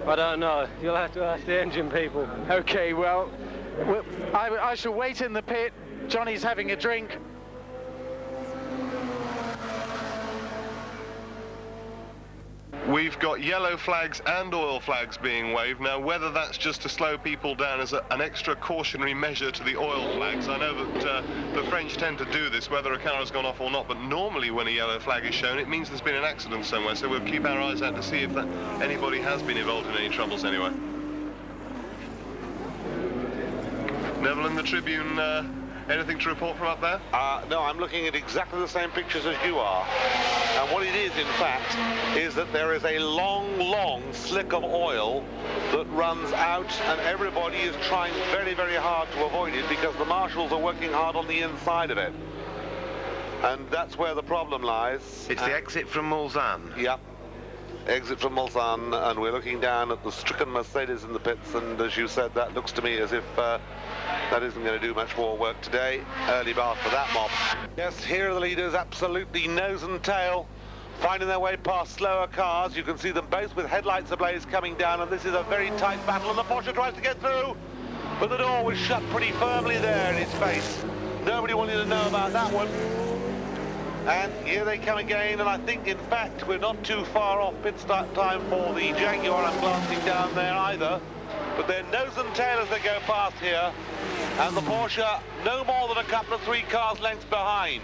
I don't know. You'll have to ask the engine people. Okay, well, I shall wait in the pit. Johnny's having a drink. We've got yellow flags and oil flags being waved. Now, whether that's just to slow people down as an extra cautionary measure to the oil flags, I know that the French tend to do this, whether a car has gone off or not, but normally when a yellow flag is shown, it means there's been an accident somewhere, so we'll keep our eyes out to see if anybody has been involved in any troubles anyway. Neville in the Tribune, anything to report from up there? No, I'm looking at exactly the same pictures as you are. And what it is, in fact, is that there is a long, long slick of oil that runs out, and everybody is trying very, very hard to avoid it because the marshals are working hard on the inside of it. And that's where the problem lies. It's the exit from Mulsanne. Yep. Exit from Mulsanne, and we're looking down at the stricken Mercedes in the pits, and as you said, that looks to me as if that isn't going to do much more work today. Early bath for that mob. Yes, here are the leaders, absolutely nose and tail, finding their way past slower cars. You can see them both with headlights ablaze coming down, and this is a very tight battle, and the Porsche tries to get through, but the door was shut pretty firmly there in his face. Nobody wanted to know about that one. And here they come again, and I think, in fact, we're not too far off pit start time for the Jaguar. I'm glancing down there either. But they're nose and tail as they go past here. And the Porsche no more than a couple of 3 cars lengths behind.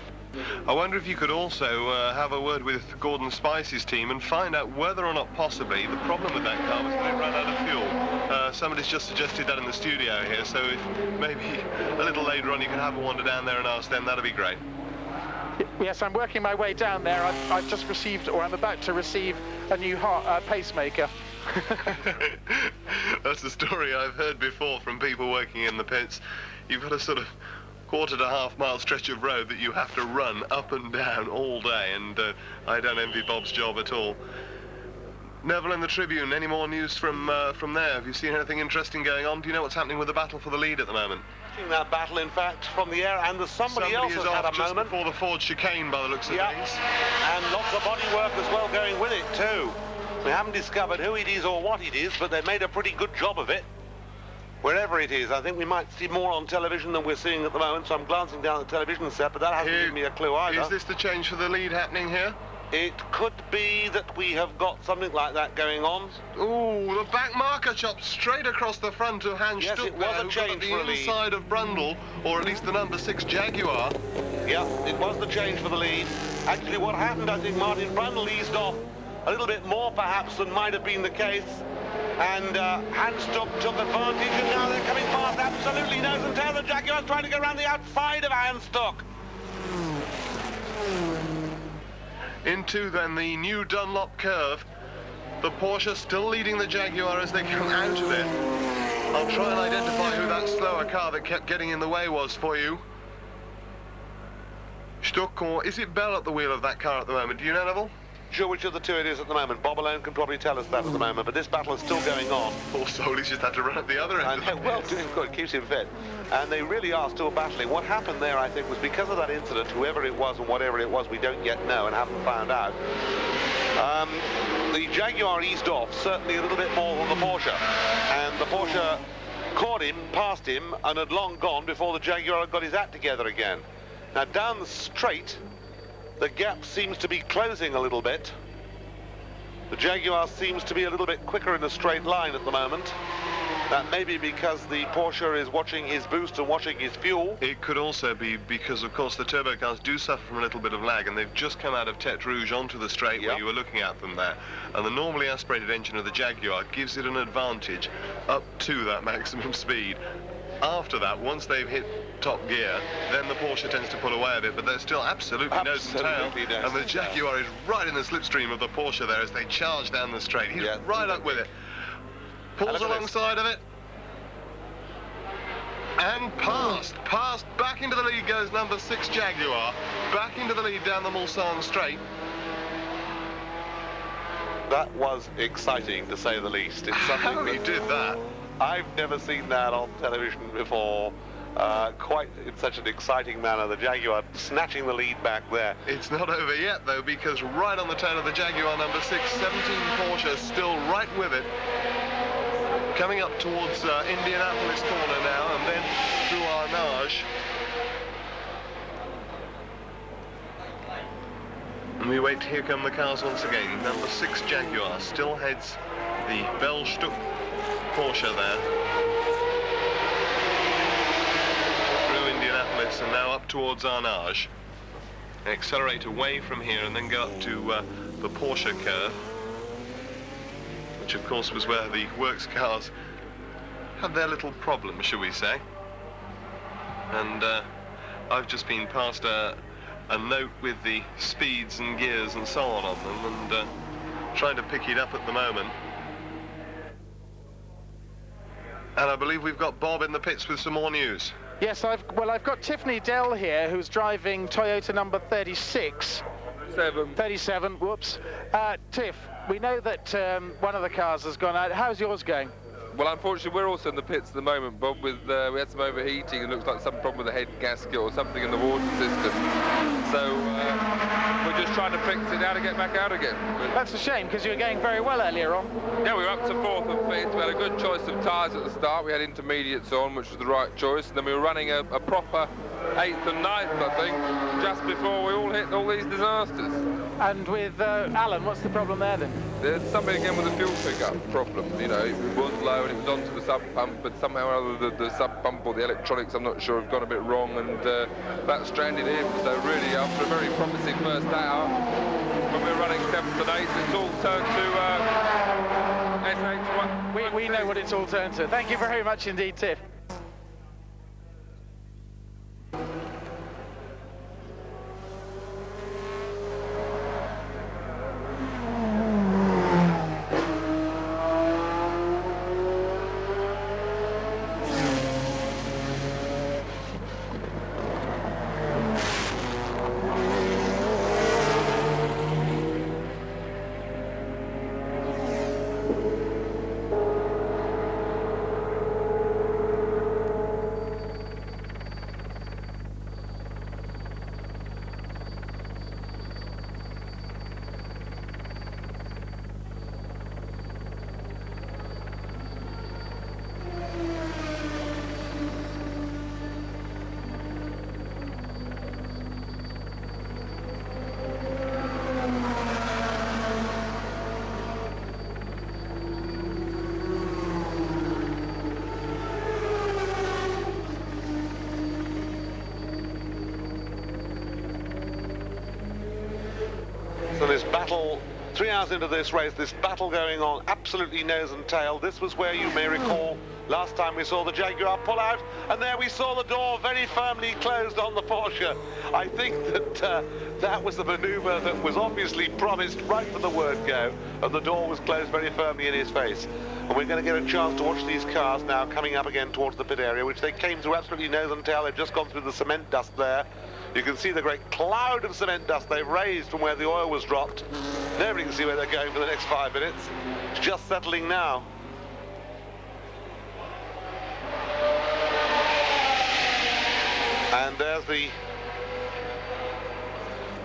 I wonder if you could also have a word with Gordon Spice's team and find out whether or not possibly the problem with that car was that it ran out of fuel. Somebody's just suggested that in the studio here, so if maybe a little later on you can have a wander down there and ask them, that'd be great. Yes, I'm working my way down there. I've just received, or I'm about to receive, a new pacemaker. That's a story I've heard before from people working in the pits. You've got a sort of quarter to half-mile stretch of road that you have to run up and down all day, and I don't envy Bob's job at all. Neville in the Tribune, any more news from there? Have you seen anything interesting going on? Do you know what's happening with the battle for the lead at the moment? That battle, in fact, from the air, and there's somebody else has had a just moment before the Ford chicane, by the looks of things. And lots of body work as well going with it too. We haven't discovered who it is or what it is, but they've made a pretty good job of it. Wherever it is, I think we might see more on television than we're seeing at the moment, so I'm glancing down at the television set, but that hasn't given me a clue either. Is this the change for the lead happening here? It could be that we have got something like that going on. Ooh, the back marker chopped straight across the front of Hans Yes, Stuck it was there, a change who for a got the lead. inside of Brundle, or at least the number 6 Jaguar. Yeah, it was the change for the lead. Actually, what happened, I think Martin Brundle eased off a little bit more, perhaps, than might have been the case. And Hans Stuck took advantage, and now they're coming past absolutely nose and tail. The Jaguar's trying to go around the outside of Hans Stuck. Into then the new Dunlop curve. The Porsche still leading the Jaguar as they come out of it. I'll try and identify who that slower car that kept getting in the way was for you. Stuck, or is it Bell at the wheel of that car at the moment? Do you know, Neville? Sure which of the two it is at the moment. Bob alone can probably tell us that at the moment, but this battle is still going on. Poor soul, he's just had to run at the other end. And well, doing good, keeps him fit. And they really are still battling. What happened there, I think, was because of that incident, whoever it was and whatever it was, we don't yet know and haven't found out. The Jaguar eased off, certainly a little bit more than the Porsche. And the Porsche caught him, passed him, and had long gone before the Jaguar had got his act together again. Now, down the straight, the gap seems to be closing a little bit. The Jaguar seems to be a little bit quicker in a straight line at the moment. That may be because the Porsche is watching his boost and watching his fuel. It could also be because, of course, the turbo cars do suffer from a little bit of lag, and they've just come out of Tete Rouge onto the straight where you were looking at them there. And the normally aspirated engine of the Jaguar gives it an advantage up to that maximum speed. After that, once they've hit top gear, then the Porsche tends to pull away a bit, but they're still absolutely nose and tail. And the Jaguar is right in the slipstream of the Porsche there as they charge down the straight. He's right up with it. Pulls alongside of it. And past, back into the lead goes number 6 Jaguar. Back into the lead down the Mulsanne straight. That was exciting, to say the least. It's something How he did that. I've never seen that on television before. Quite in such an exciting manner, the Jaguar snatching the lead back there. It's not over yet, though, because right on the tail of the Jaguar number 6, 17 Porsche still right with it. Coming up towards Indianapolis corner now, and then through Arnage. And we wait, here come the cars once again. Number 6 Jaguar still heads the Bell Stuck Porsche there. And now up towards Arnage. Accelerate away from here and then go up to the Porsche curve, which of course was where the works cars had their little problem, shall we say. And I've just been past a note with the speeds and gears and so on them, and trying to pick it up at the moment. And I believe we've got Bob in the pits with some more news. Yes, I've got Tiffany Dell here, who's driving Toyota number 36. 37, whoops. Tiff, we know that one of the cars has gone out. How's yours going? Well, unfortunately, we're also in the pits at the moment, Bob, with we had some overheating. It looks like some problem with the head gasket or something in the water system. So we're just trying to fix it now to get back out again. But that's a shame, because you were going very well earlier on. Yeah, we were up to 4th and 5th. We had a good choice of tyres at the start. We had intermediates on, which was the right choice. And then we were running a proper 8th and 9th, I think, just before we all hit all these disasters. And with Alan, what's the problem there then? There's something again with the fuel pickup problem. You know, it was low and it was onto the sub pump, but somehow or other the sub pump or the electronics, I'm not sure, have gone a bit wrong, and that stranded him. So really, after a very promising first hour, when we were running 7th and 8th, it's all turned to SH1. We know what it's all turned to. Thank you very much indeed, Tiff. So this battle, 3 hours into this race, this battle going on absolutely nose and tail. This was where you may recall last time we saw the Jaguar pull out, and there we saw the door very firmly closed on the Porsche. I think that that was the manoeuvre that was obviously promised right from the word go, and the door was closed very firmly in his face. And we're going to get a chance to watch these cars now coming up again towards the pit area, which they came through absolutely nose and tail. They've just gone through the cement dust there. You can see the great cloud of cement dust they've raised from where the oil was dropped. Nobody can see where they're going for the next 5 minutes. It's just settling now. And there's the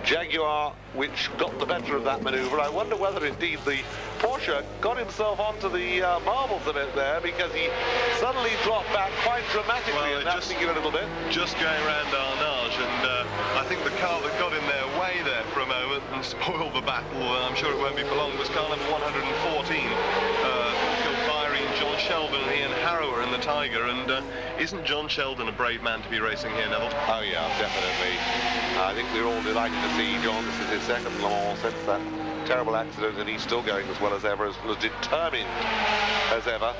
Jaguar which got the better of that manoeuvre. I wonder whether indeed the Porsche got himself onto the marbles a bit there, because he suddenly dropped back quite dramatically, and that's thinking a little bit. Just going around Arnage, and I think the car that got in their way there for a moment and spoiled the battle, I'm sure it won't be for long, was car number 114, John Sheldon and Ian Harrower in the Tiger, and isn't John Sheldon a brave man to be racing here, Neville? Oh yeah, definitely. I think we're all delighted to see John. This is his second Le Mans since that terrible accident, and he's still going as well as ever, as determined as ever,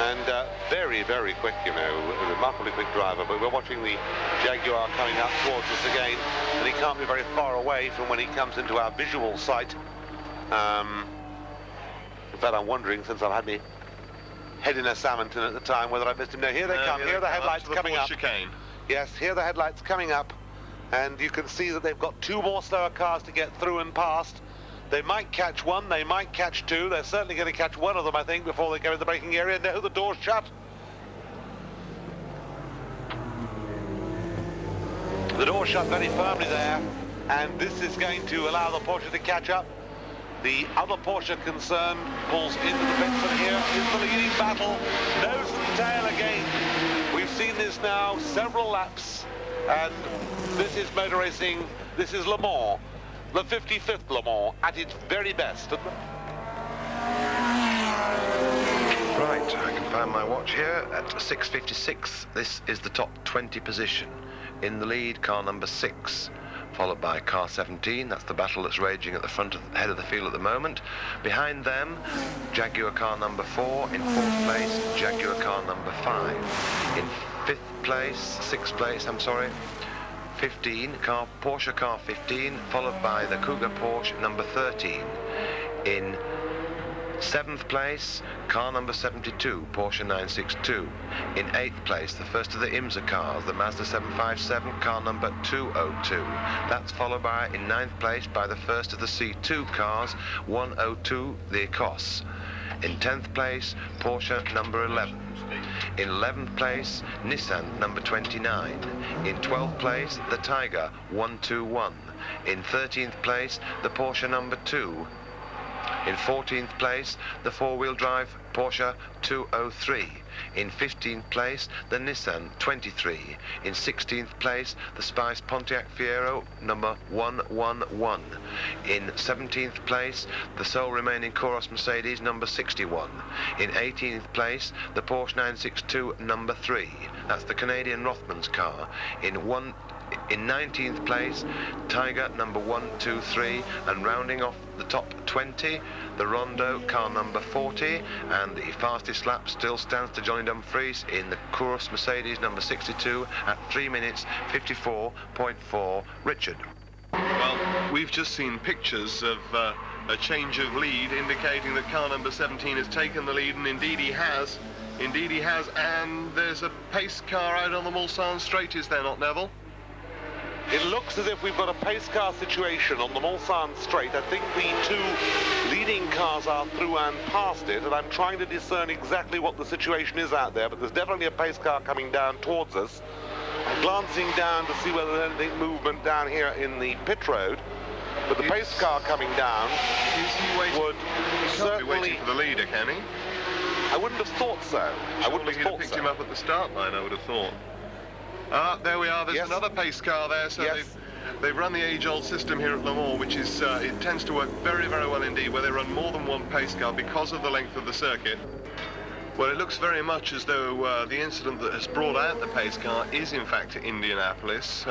and very, very quick, you know, a remarkably quick driver. But we're watching the Jaguar coming up towards us again, and he can't be very far away from when he comes into our visual sight. In fact, I'm wondering, since I've had me head in a Salmonton at the time, whether I missed him. No, here they come. Here are the headlights coming up. Chicane. Yes, here are the headlights coming up, and you can see that they've got 2 more slower cars to get through and past. They might catch one, they might catch 2. They're certainly going to catch one of them, I think, before they go in the braking area. No, the door's shut. The door's shut very firmly there, and this is going to allow the Porsche to catch up. The other Porsche concerned pulls into the pits, and here is the leading battle, nose and tail again. We've seen this now several laps, and this is motor racing, this is Le Mans, the 55th Le Mans at its very best. Right, I can find my watch here at 6:56. This is the top 20 position. In the lead, car number 6. Followed by car 17, that's the battle that's raging at the front of the head of the field at the moment. Behind them, Jaguar car number 4. In 4th place, Jaguar car number 5. In 5th place, 6th place, I'm sorry, 15, Porsche car 15, followed by the Cougar Porsche number 13. In 7th place, car number 72, Porsche 962. In 8th place, the first of the IMSA cars, the Mazda 757, car number 202. That's followed by, in 9th place, by the first of the C2 cars, 102, the Ecos. In 10th place, Porsche number 11. In 11th place, Nissan number 29. In 12th place, the Tiger 121. In 13th place, the Porsche number 2. In 14th place, the four-wheel drive Porsche 203. In 15th place, the Nissan 23. In 16th place, the Spice Pontiac Fiero number 111. In 17th place, the sole remaining Coros Mercedes number 61. In 18th place, the Porsche 962 number 3. That's the Canadian Rothmans car. In 19th place, Tiger number 123, and rounding off the top 20, the Rondo car number 40, and the fastest lap still stands to Johnny Dumfries in the Coros Mercedes number 62 at 3 minutes 54.4. Richard. Well, we've just seen pictures of a change of lead indicating that car number 17 has taken the lead, and indeed he has. Indeed he has, and there's a pace car out on the Mulsanne straight, is there not, Neville? It looks as if we've got a pace car situation on the Mulsanne straight. I think the two leading cars are through and past it, and I'm trying to discern exactly what the situation is out there, but there's definitely a pace car coming down towards us. I'm glancing down to see whether there's anything movement down here in the pit road, but the pace car coming down would certainly... Be waiting for the leader, can he? I wouldn't have thought so. I wouldn't have thought picked so. him up at the start line, I would have thought. Ah, there we are. There's another pace car there. So they've run the age-old system here at Le Mans, which is it tends to work very, very well indeed, where they run more than one pace car because of the length of the circuit. Well, it looks very much as though the incident that has brought out the pace car is in fact at Indianapolis.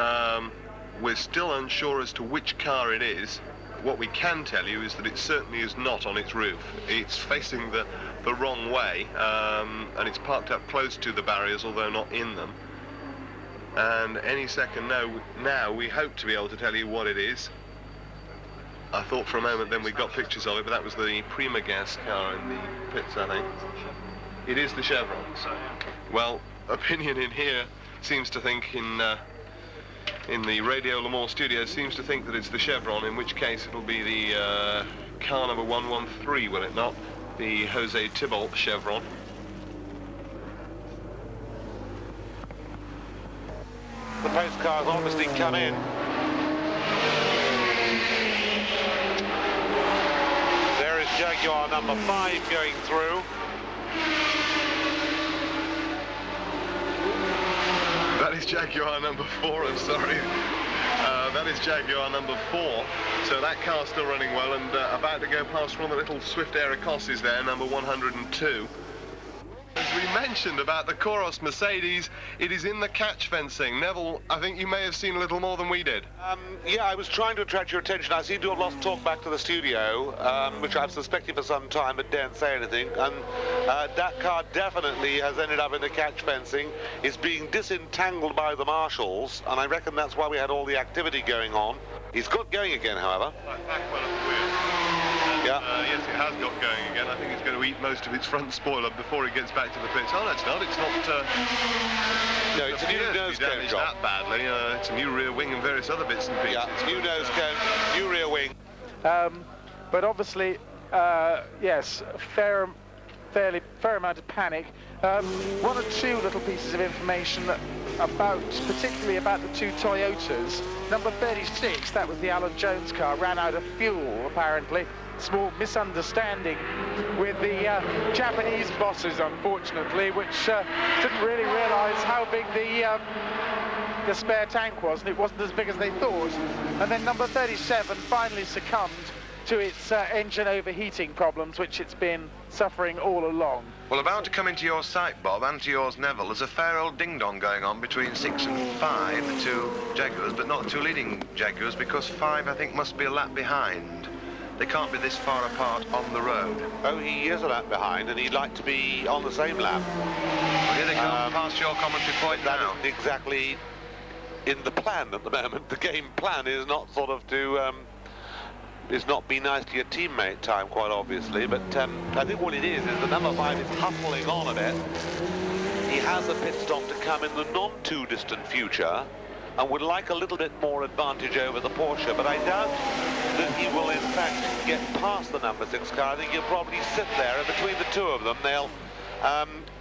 We're still unsure as to which car it is. What we can tell you is that it certainly is not on its roof. It's facing the wrong way, and it's parked up close to the barriers, although not in them. And any second now we hope to be able to tell you what it is. I thought for a moment then we got pictures of it, but that was the Prima Gas car in the pits, I think. It is the Chevron. Well, opinion in here seems to think in the Radio Le Mans studio seems to think that it's the Chevron, in which case it'll be the car number 113, will it not? The Jose Tybalt Chevron. The pace car's obviously come in. There is Jaguar number 5 going through. That is Jaguar number 4, I'm sorry. That is Jaguar number 4. So that car's still running well and about to go past one of the little Swift Air Ecosses there, number 102. As we mentioned about the Coros Mercedes, it is in the catch fencing. Neville, I think you may have seen a little more than we did. Yeah, I was trying to attract your attention. I seem to have lost talk back to the studio, which I've suspected for some time, but daren't say anything. And that car definitely has ended up in the catch fencing. It's being disentangled by the marshals, and I reckon that's why we had all the activity going on. He's got going again, however. Yeah. Yes, it has got going again. I think it's going to eat most of its front spoiler before it gets back to the pits. Oh, no, it's not. It's not... no, it's a new nose cone damaged job. that badly. It's a new rear wing and various other bits and pieces. Yeah, new nose cone, new rear wing. But obviously, yes, fair amount of panic. One or two little pieces of information particularly about the two Toyotas. Number 36, that was the Alan Jones car, ran out of fuel, apparently. Small misunderstanding with the Japanese bosses, unfortunately, which didn't really realise how big the spare tank was, and it wasn't as big as they thought. And then number 37 finally succumbed to its engine overheating problems, which it's been suffering all along. Well, about to come into your sight, Bob, and to yours, Neville, there's a fair old ding-dong going on between 6 and 5, the two Jaguars, but not the two leading Jaguars, because 5, I think, must be a lap behind. They can't be this far apart on the road. Oh, he is a lap behind, and he'd like to be on the same lap. Well, here they come past your commentary point that now. Isn't exactly in the plan at the moment. The game plan is not sort of to... is not be nice to your teammate time, quite obviously, but I think what it is the number 5 is hustling on a bit. He has a pit stop to come in the not-too-distant future and would like a little bit more advantage over the Porsche, but I doubt that he will, in fact, get past the number 6 car. I think he'll probably sit there, and between the two of them, they'll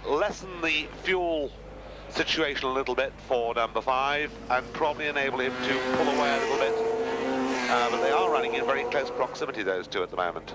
lessen the fuel situation a little bit for number 5 and probably enable him to pull away a little bit. But they are running in very close proximity, those two, at the moment.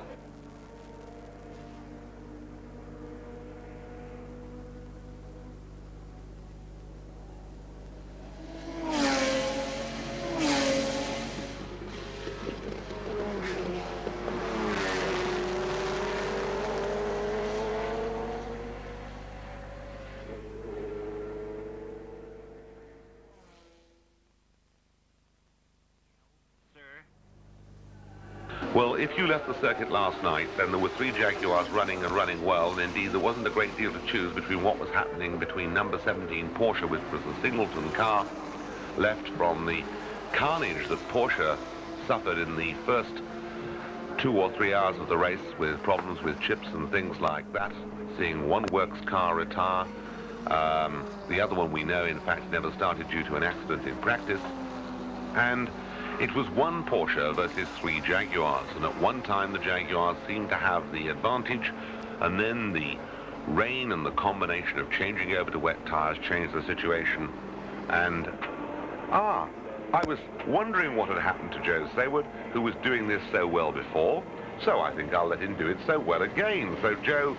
Well, if you left the circuit last night, then there were 3 Jaguars running and running well, and indeed there wasn't a great deal to choose between what was happening between number 17 Porsche, which was the Singleton car, left from the carnage that Porsche suffered in the first 2 or 3 hours of the race with problems with chips and things like that, seeing one works car retire. The other one we know, in fact, never started due to an accident in practice. And it was 1 Porsche versus 3 Jaguars, and at one time the Jaguars seemed to have the advantage, and then the rain and the combination of changing over to wet tires changed the situation. And I was wondering what had happened to Joe Sayward, who was doing this so well before, so I think I'll let him do it so well again. So Joe,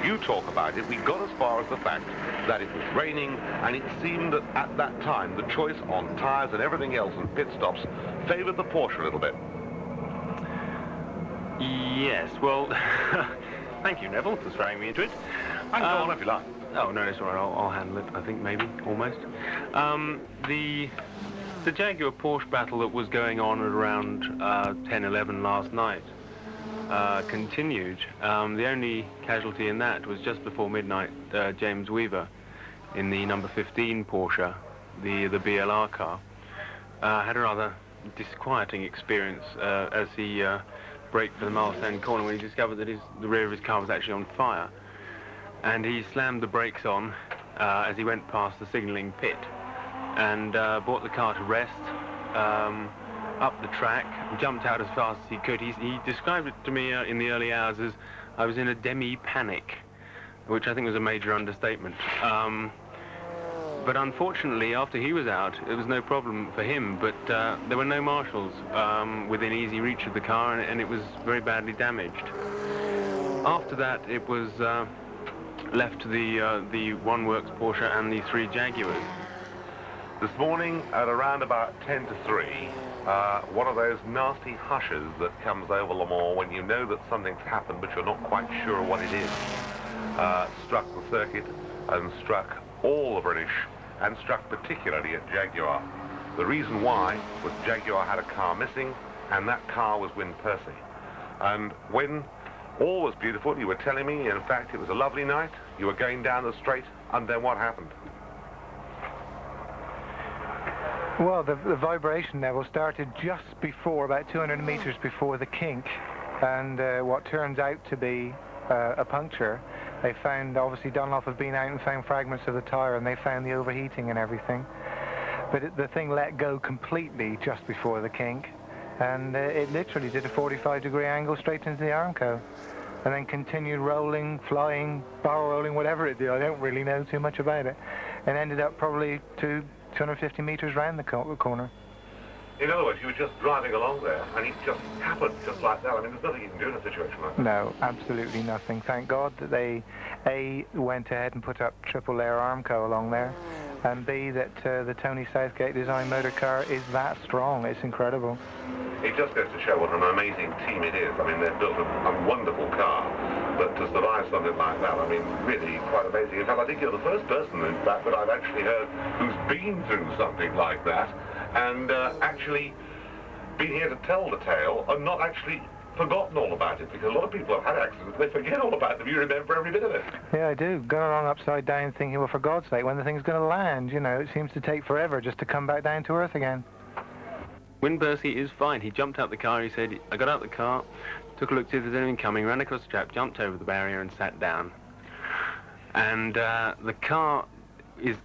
you talk about it. We got as far as the fact that it was raining, and it seemed that at that time the choice on tyres and everything else and pit stops favoured the Porsche a little bit. Yes, well, thank you, Neville, for throwing me into it. I can go on if you like. Oh, no, it's all right. I'll handle it, I think, maybe, almost. The Jaguar-Porsche battle that was going on at around 10-11 last night continued. The only casualty in that was just before midnight, James Weaver in the number 15 Porsche, the BLR car, had a rather disquieting experience as he braked for the milestone corner when he discovered that the rear of his car was actually on fire. And he slammed the brakes on as he went past the signalling pit and brought the car to rest up the track, jumped out as fast as he could. He described it to me in the early hours as I was in a demi-panic, which I think was a major understatement. But unfortunately, after he was out, it was no problem for him, but there were no marshals within easy reach of the car, and it was very badly damaged. After that, it was left to the One Works Porsche and the 3 Jaguars. This morning at around about 10 to 3, one of those nasty hushes that comes over Le Mans when you know that something's happened but you're not quite sure what it is, struck the circuit and struck all the British and struck particularly at Jaguar. The reason why was Jaguar had a car missing, and that car was Win Percy. And when all was beautiful, you were telling me, in fact, it was a lovely night, you were going down the straight, and then what happened? Well, the vibration level started just before, about 200 meters before the kink, and what turns out to be a puncture. They found, obviously Dunlop had been out and found fragments of the tyre, and they found the overheating and everything. But the thing let go completely just before the kink, and it literally did a 45-degree angle straight into the Armco, and then continued rolling, flying, barrel rolling, whatever it did. I don't really know too much about it, and ended up probably 250 meters round the corner. In other words, you were just driving along there, and it just happened just like that. I mean, there's nothing you can do in a situation like that. No, absolutely nothing. Thank God that they, A, went ahead and put up triple-layer Armco along there, and B, that the Tony Southgate design motor car is that strong. It's incredible. It just goes to show what an amazing team it is. I mean, they've built a wonderful car, but to survive something like that, I mean, really quite amazing. In fact, I think you're the first person, in fact, that I've actually heard who's been through something like that, and actually been here to tell the tale and not actually forgotten all about it, because a lot of people have had accidents, they forget all about them. You remember every bit of it. Yeah, I do. Going along upside down thinking, well, for God's sake, when the thing's going to land, you know, it seems to take forever just to come back down to earth again. Win Percy is fine. He jumped out the car, he said, I got out the car, took a look to see if there's anything coming, ran across the track, jumped over the barrier and sat down. And the car is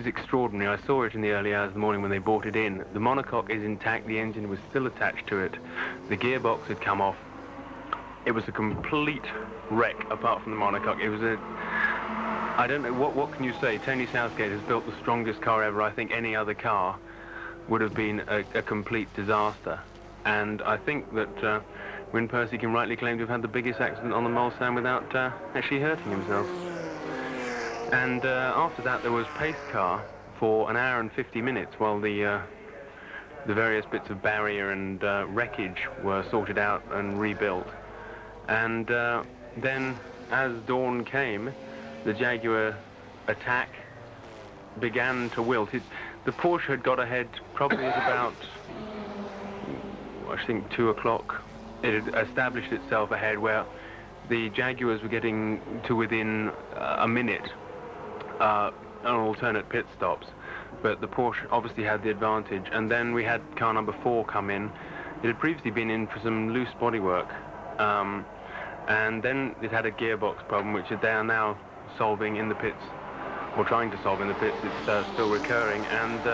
extraordinary. I saw it in the early hours of the morning when they brought it in. The monocoque is intact, the engine was still attached to it, the gearbox had come off. It was a complete wreck apart from the monocoque. It was I don't know, what can you say? Tony Southgate has built the strongest car ever. I think any other car would have been a complete disaster. And I think that Win Percy can rightly claim to have had the biggest accident on the Mulsanne without actually hurting himself. And after that there was pace car for an hour and 50 minutes while the various bits of barrier and wreckage were sorted out and rebuilt. And then as dawn came, the Jaguar attack began to wilt. The Porsche had got ahead probably at about, I think, 2 o'clock it had established itself ahead where the Jaguars were getting to within a minute on alternate pit stops, but the Porsche obviously had the advantage. And then we had car number 4 come in. It had previously been in for some loose bodywork, and then it had a gearbox problem, which they are now solving in the pits, or trying to solve in the pits. It's still recurring, and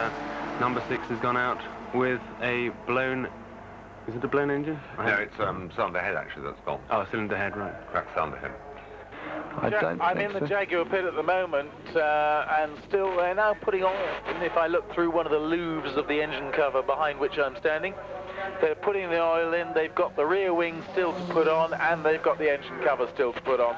number 6 has gone out with a blown... Is it a blown engine? No, it's cylinder head actually that's gone. Oh, cylinder head, right. Cracked cylinder head. I'm in the Jaguar pit at the moment, and still they're now putting on, and if I look through one of the loops of the engine cover behind which I'm standing, they're putting the oil in, they've got the rear wing still to put on, and they've got the engine cover still to put on.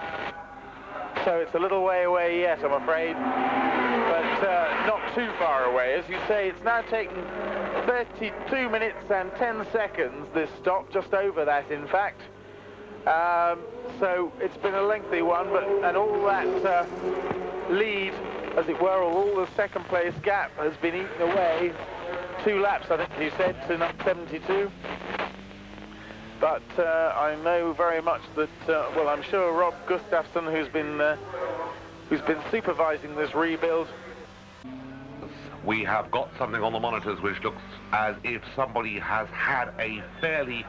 So it's a little way away yet, I'm afraid, but not too far away. As you say, it's now taken 32 minutes and 10 seconds, this stop, just over that in fact. So it's been a lengthy one, and all that lead, as it were, or all the second place gap has been eaten away. 2 laps, I think you said, to number 72. But I know very much that, well, I'm sure Rob Gustafsson, who's been supervising this rebuild. We have got something on the monitors which looks as if somebody has had a fairly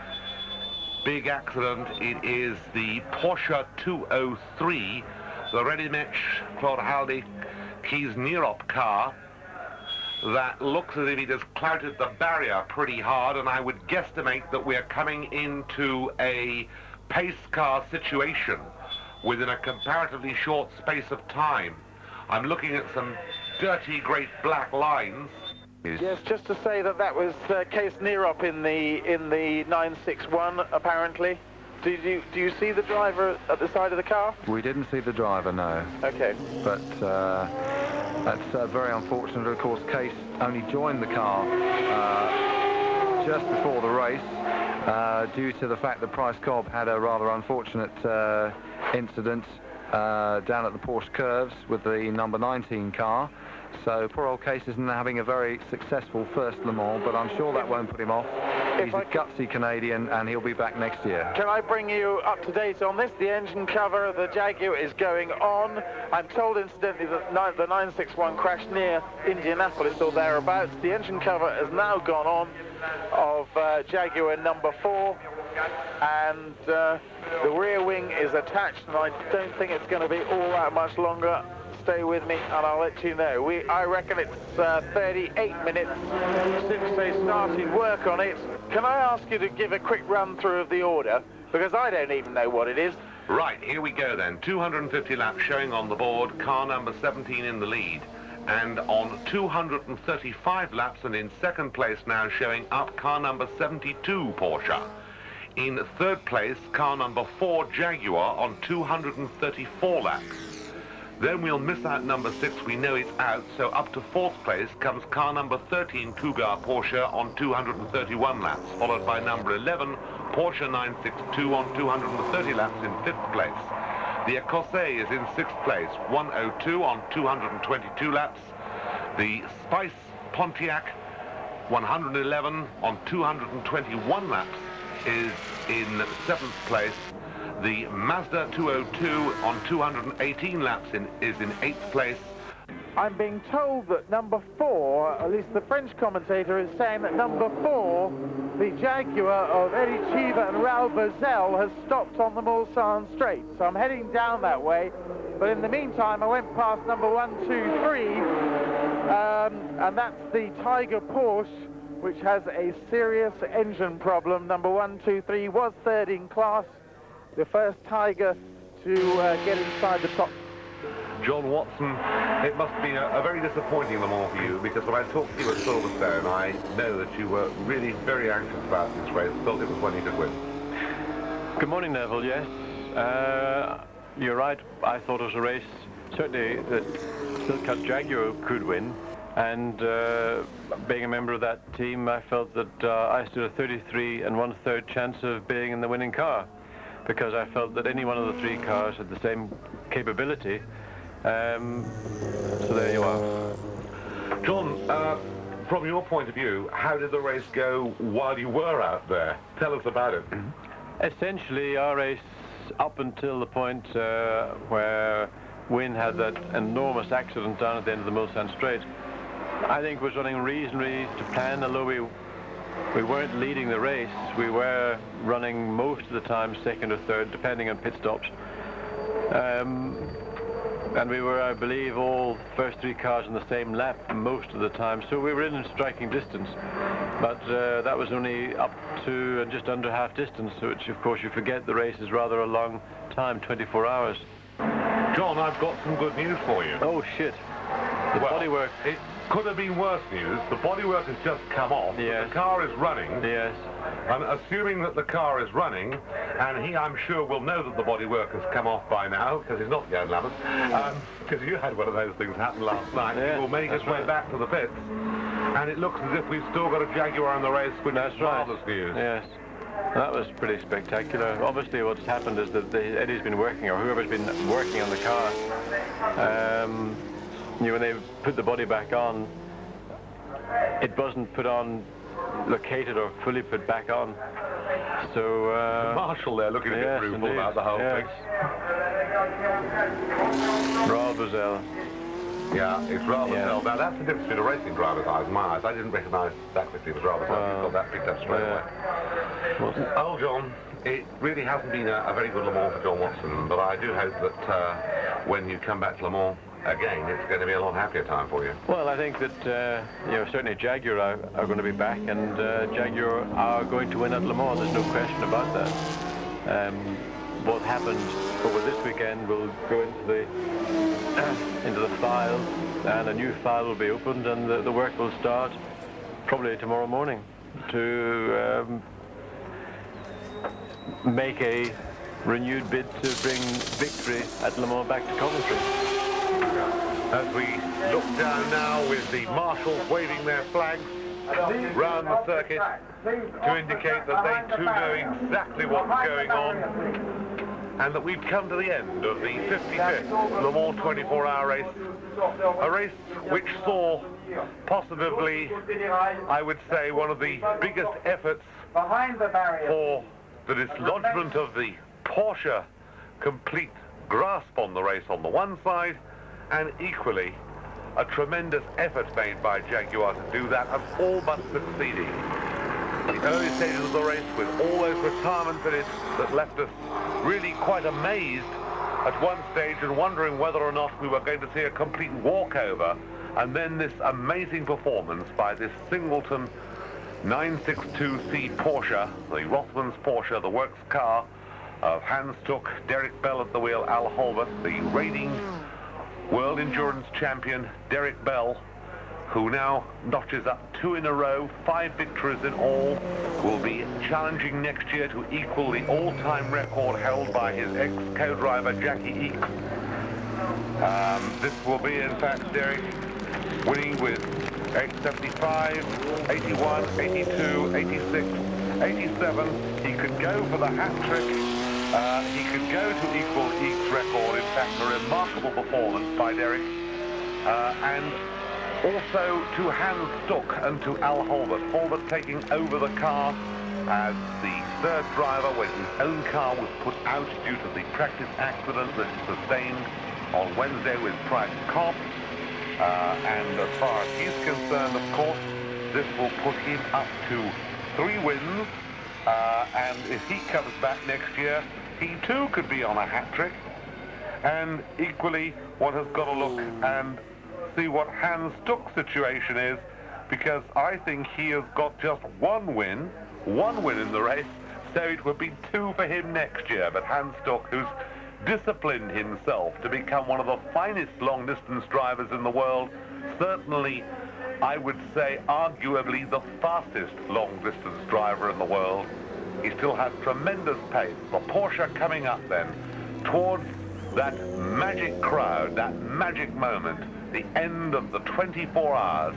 big accident. It is the Porsche 203, the Ready-Mix Claude Haldy Keys Nierop car that looks as if it has clouted the barrier pretty hard, and I would guesstimate that we're coming into a pace car situation within a comparatively short space of time. I'm looking at some dirty great black lines. Yes, just to say that was Case Nierop in the 961 apparently. Do you see the driver at the side of the car? We didn't see the driver, no. Okay. But that's very unfortunate. Of course, Case only joined the car just before the race due to the fact that Price Cobb had a rather unfortunate incident down at the Porsche curves with the number 19 car. So poor old Case isn't having a very successful first Le Mans, but I'm sure that won't put him off. He's a gutsy Canadian, and he'll be back next year. Can I bring you up to date on this? The engine cover of the Jaguar is going on. I'm told, incidentally, that the 961 crashed near Indianapolis or thereabouts. The engine cover has now gone on of Jaguar number 4, and the rear wing is attached, and I don't think it's going to be all that much longer. Stay with me and I'll let you know. I reckon it's 38 minutes since they started work on it. Can I ask you to give a quick run through of the order? Because I don't even know what it is. Right, here we go then. 250 laps showing on the board, car number 17 in the lead. And on 235 laps and in second place now showing up, car number 72 Porsche. In third place, car number 4 Jaguar on 234 laps. Then we'll miss out number 6, we know it's out, so up to fourth place comes car number 13 Cougar Porsche on 231 laps, followed by number 11 Porsche 962 on 230 laps in fifth place. The Écossais is in sixth place, 102 on 222 laps. The Spice Pontiac 111 on 221 laps is in seventh place. The Mazda 202 on 218 laps is in 8th place. I'm being told that number 4, at least the French commentator is saying that number 4, the Jaguar of Eddie Cheever and Raoul Boesel, has stopped on the Mulsanne Straight. So I'm heading down that way. But in the meantime, I went past number 1, 2, 3, and that's the Tiger Porsche, which has a serious engine problem. Number 1, 2, 3 was third in class. The first Tiger to get inside the top. John Watson, it must have been a very disappointing Le Mans for you, because when I talked to you at Silverstone, I know that you were really very anxious about this race, thought it was one you could win. Good morning, Neville, yes. You're right, I thought it was a race, certainly, that Silvercut Jaguar could win. And being a member of that team, I felt that I stood a 33 1/3 chance of being in the winning car, because I felt that any one of the 3 cars had the same capability. So there you are. John, from your point of view, how did the race go while you were out there? Tell us about it. Essentially, our race, up until the point where Wynne had that enormous accident down at the end of the Mulsanne Straight, I think was running reasonably to plan, although we weren't leading the race. We were running most of the time second or third, depending on pit stops. And we were, I believe, all first three cars in the same lap most of the time, so we were in striking distance. But that was only up to and just under half distance, which of course you forget the race is rather a long time, 24 hours. John, I've got some good news for you. Oh shit. The bodywork. It could have been worse news. The bodywork has just come off. Yes. The car is running. Yes. And assuming that the car is running, and he, I'm sure, will know that the bodywork has come off by now, because he's not Jan Lammers, because you had one of those things happen last night. Yeah, he will make his way back to the pits, and it looks as if we've still got a Jaguar in the race, which is marvellous news. Yes. That was pretty spectacular. Obviously what's happened is that Eddie's been working, or whoever's been working on the car, when they put the body back on, it wasn't put on, located or fully put back on. So the marshal there looking a bit rueful about the whole thing. Raoul Boesel. Yeah, it's Raoul Boesel. Now that's the difference between a racing driver's eyes and my eyes. I didn't recognise that quickly it was Raoul Boesel. He's got that picked up straight away. Oh, John, it really hasn't been a very good Le Mans for John Watson, but I do hope that when you come back to Le Mans again, it's going to be a lot happier time for you. Well, I think that certainly Jaguar are going to be back, and Jaguar are going to win at Le Mans. There's no question about that. What happened over this weekend will go into the file, and a new file will be opened, and the work will start probably tomorrow morning to make a renewed bid to bring victory at Le Mans back to Coventry. As we look down now with the marshals waving their flags round the circuit to indicate that they too know exactly what's going on, and that we've come to the end of the 55th Le Mans 24-hour race, a race which saw possibly, I would say, one of the biggest efforts for the dislodgement of the Porsche complete grasp on the race on the one side, and equally a tremendous effort made by Jaguar to do that, and all but succeeding. The early stages of the race, with all those retirements in it, that left us really quite amazed at one stage and wondering whether or not we were going to see a complete walkover, and then this amazing performance by this Singleton 962C Porsche, the Rothmans Porsche, the works car of Hans Stuck, Derek Bell at the wheel, Al Holbert, the reigning World Endurance Champion Derek Bell, who now notches up 2 in a row, 5 victories in all, will be challenging next year to equal the all-time record held by his ex-co-driver Jackie Eakes. This will be, in fact, Derek winning with 875, 81, 82, 86, 87. He could go for the hat-trick. He could go to equal Eakes' record. In fact, a remarkable performance by Derek. And also to Hans Stuck and to Al Holbert. Holbert taking over the car as the third driver when his own car was put out due to the practice accident that he sustained on Wednesday with Price Cobb. And as far as he's concerned, of course, this will put him up to 3 wins. And if he comes back next year, he too could be on a hat-trick. And equally, one has got to look and see what Hans Stuck's situation is, because I think he has got just one win in the race, so it would be 2 for him next year. But Hans Stuck, who's disciplined himself to become one of the finest long-distance drivers in the world, certainly, I would say, arguably the fastest long-distance driver in the world. He still has tremendous pace. The Porsche coming up then towards that magic crowd, that magic moment, the end of the 24 hours,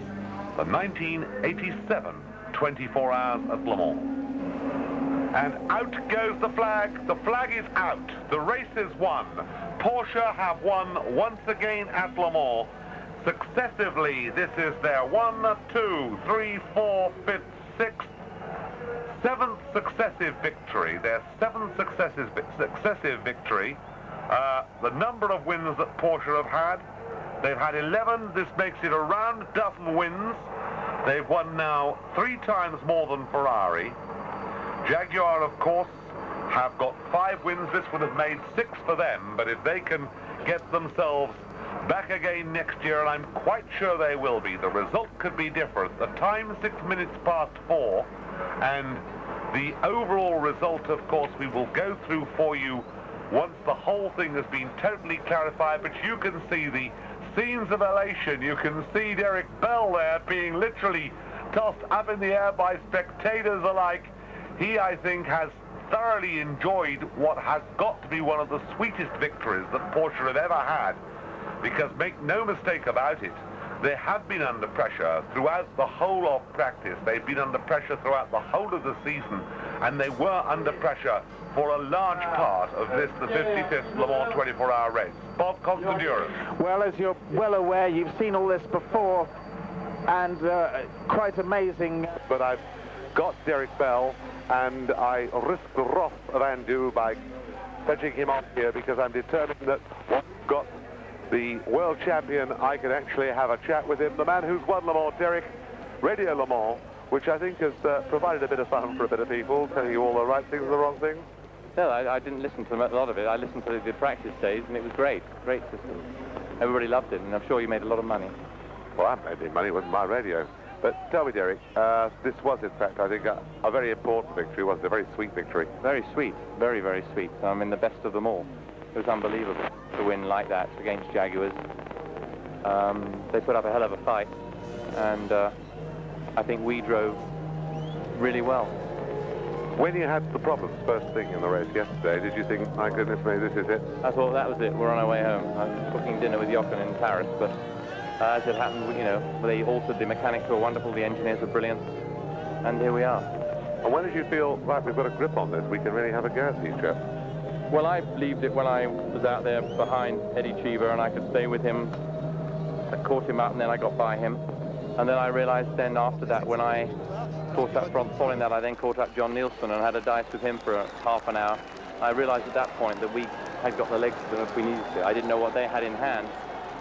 the 1987 24 hours at Le Mans. And out goes the flag. The flag is out. The race is won. Porsche have won once again at Le Mans. Successively, this is their 1, 2, 3, 4, 5th, 6th, 7th successive victory, their 7th successive victory. The number of wins that Porsche have had, they've had 11. This makes it a round dozen wins. They've won now 3 times more than Ferrari. Jaguar, of course, have got 5 wins. This would have made 6 for them, but if they can get themselves back again next year, and I'm quite sure they will be, the result could be different. The time 6 minutes past 4, and the overall result, of course, we will go through for you once the whole thing has been totally clarified. But you can see the scenes of elation. You can see Derek Bell there being literally tossed up in the air by spectators alike. He, I think, has thoroughly enjoyed what has got to be one of the sweetest victories that Porsche have ever had, because make no mistake about it, they have been under pressure throughout the whole of practice. They've been under pressure throughout the whole of the season, and they were under pressure for a large part of this, the 55th Le Mans 24-hour race. Bob Constanduros. Well, as you're well aware, you've seen all this before, and quite amazing. But I've got Derek Bell, and I risk the wrath of Andrew by fetching him off here, because I'm determined that once I've got the world champion, I can actually have a chat with him. The man who's won Le Mans, Derek, Radio Le Mans, which I think has provided a bit of fun for a bit of people, telling you all the right things and the wrong things. No, I didn't listen to a lot of it. I listened to the practice days, and it was great. Great system. Everybody loved it, and I'm sure you made a lot of money. Well, I haven't made any money. It wasn't my radio. But tell me, Derek, this was, in fact, I think, a very important victory, wasn't it? A very sweet victory. Very sweet. Very, very sweet. I mean, the best of them all. It was unbelievable to win like that against Jaguars. They put up a hell of a fight, and I think we drove really well. When you had the problems first thing in the race yesterday, did you think, my goodness me, this is it? I thought that was it. We're on our way home. I was cooking dinner with Jochen in Paris, but as it happened, you know, they altered the mechanics were wonderful, the engineers were brilliant, and here we are. And when did you feel, right, we've got a grip on this, we can really have a go at these chaps? Well, I believed it when I was out there behind Eddie Cheever, and I could stay with him. I caught him up, and then I got by him. And then I realized then after that, when I caught up, following that, I then caught up John Nielsen and had a dice with him for half an hour. I realized at that point that we had got the legs to them if we needed to. I didn't know what they had in hand,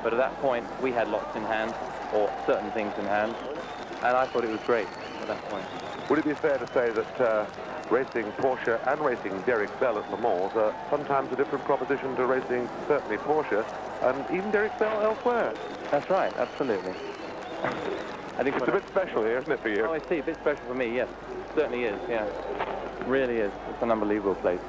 but at that point, we had lots in hand, or certain things in hand, and I thought it was great at that point. Would it be fair to say that racing Porsche and racing Derek Bell at Le Mans are sometimes a different proposition to racing certainly Porsche and even Derek Bell elsewhere? That's right, absolutely. I think it's a bit special here, isn't it, for you? Oh, I see, a bit special for me, yes. It certainly is, yeah. It really is. It's an unbelievable place.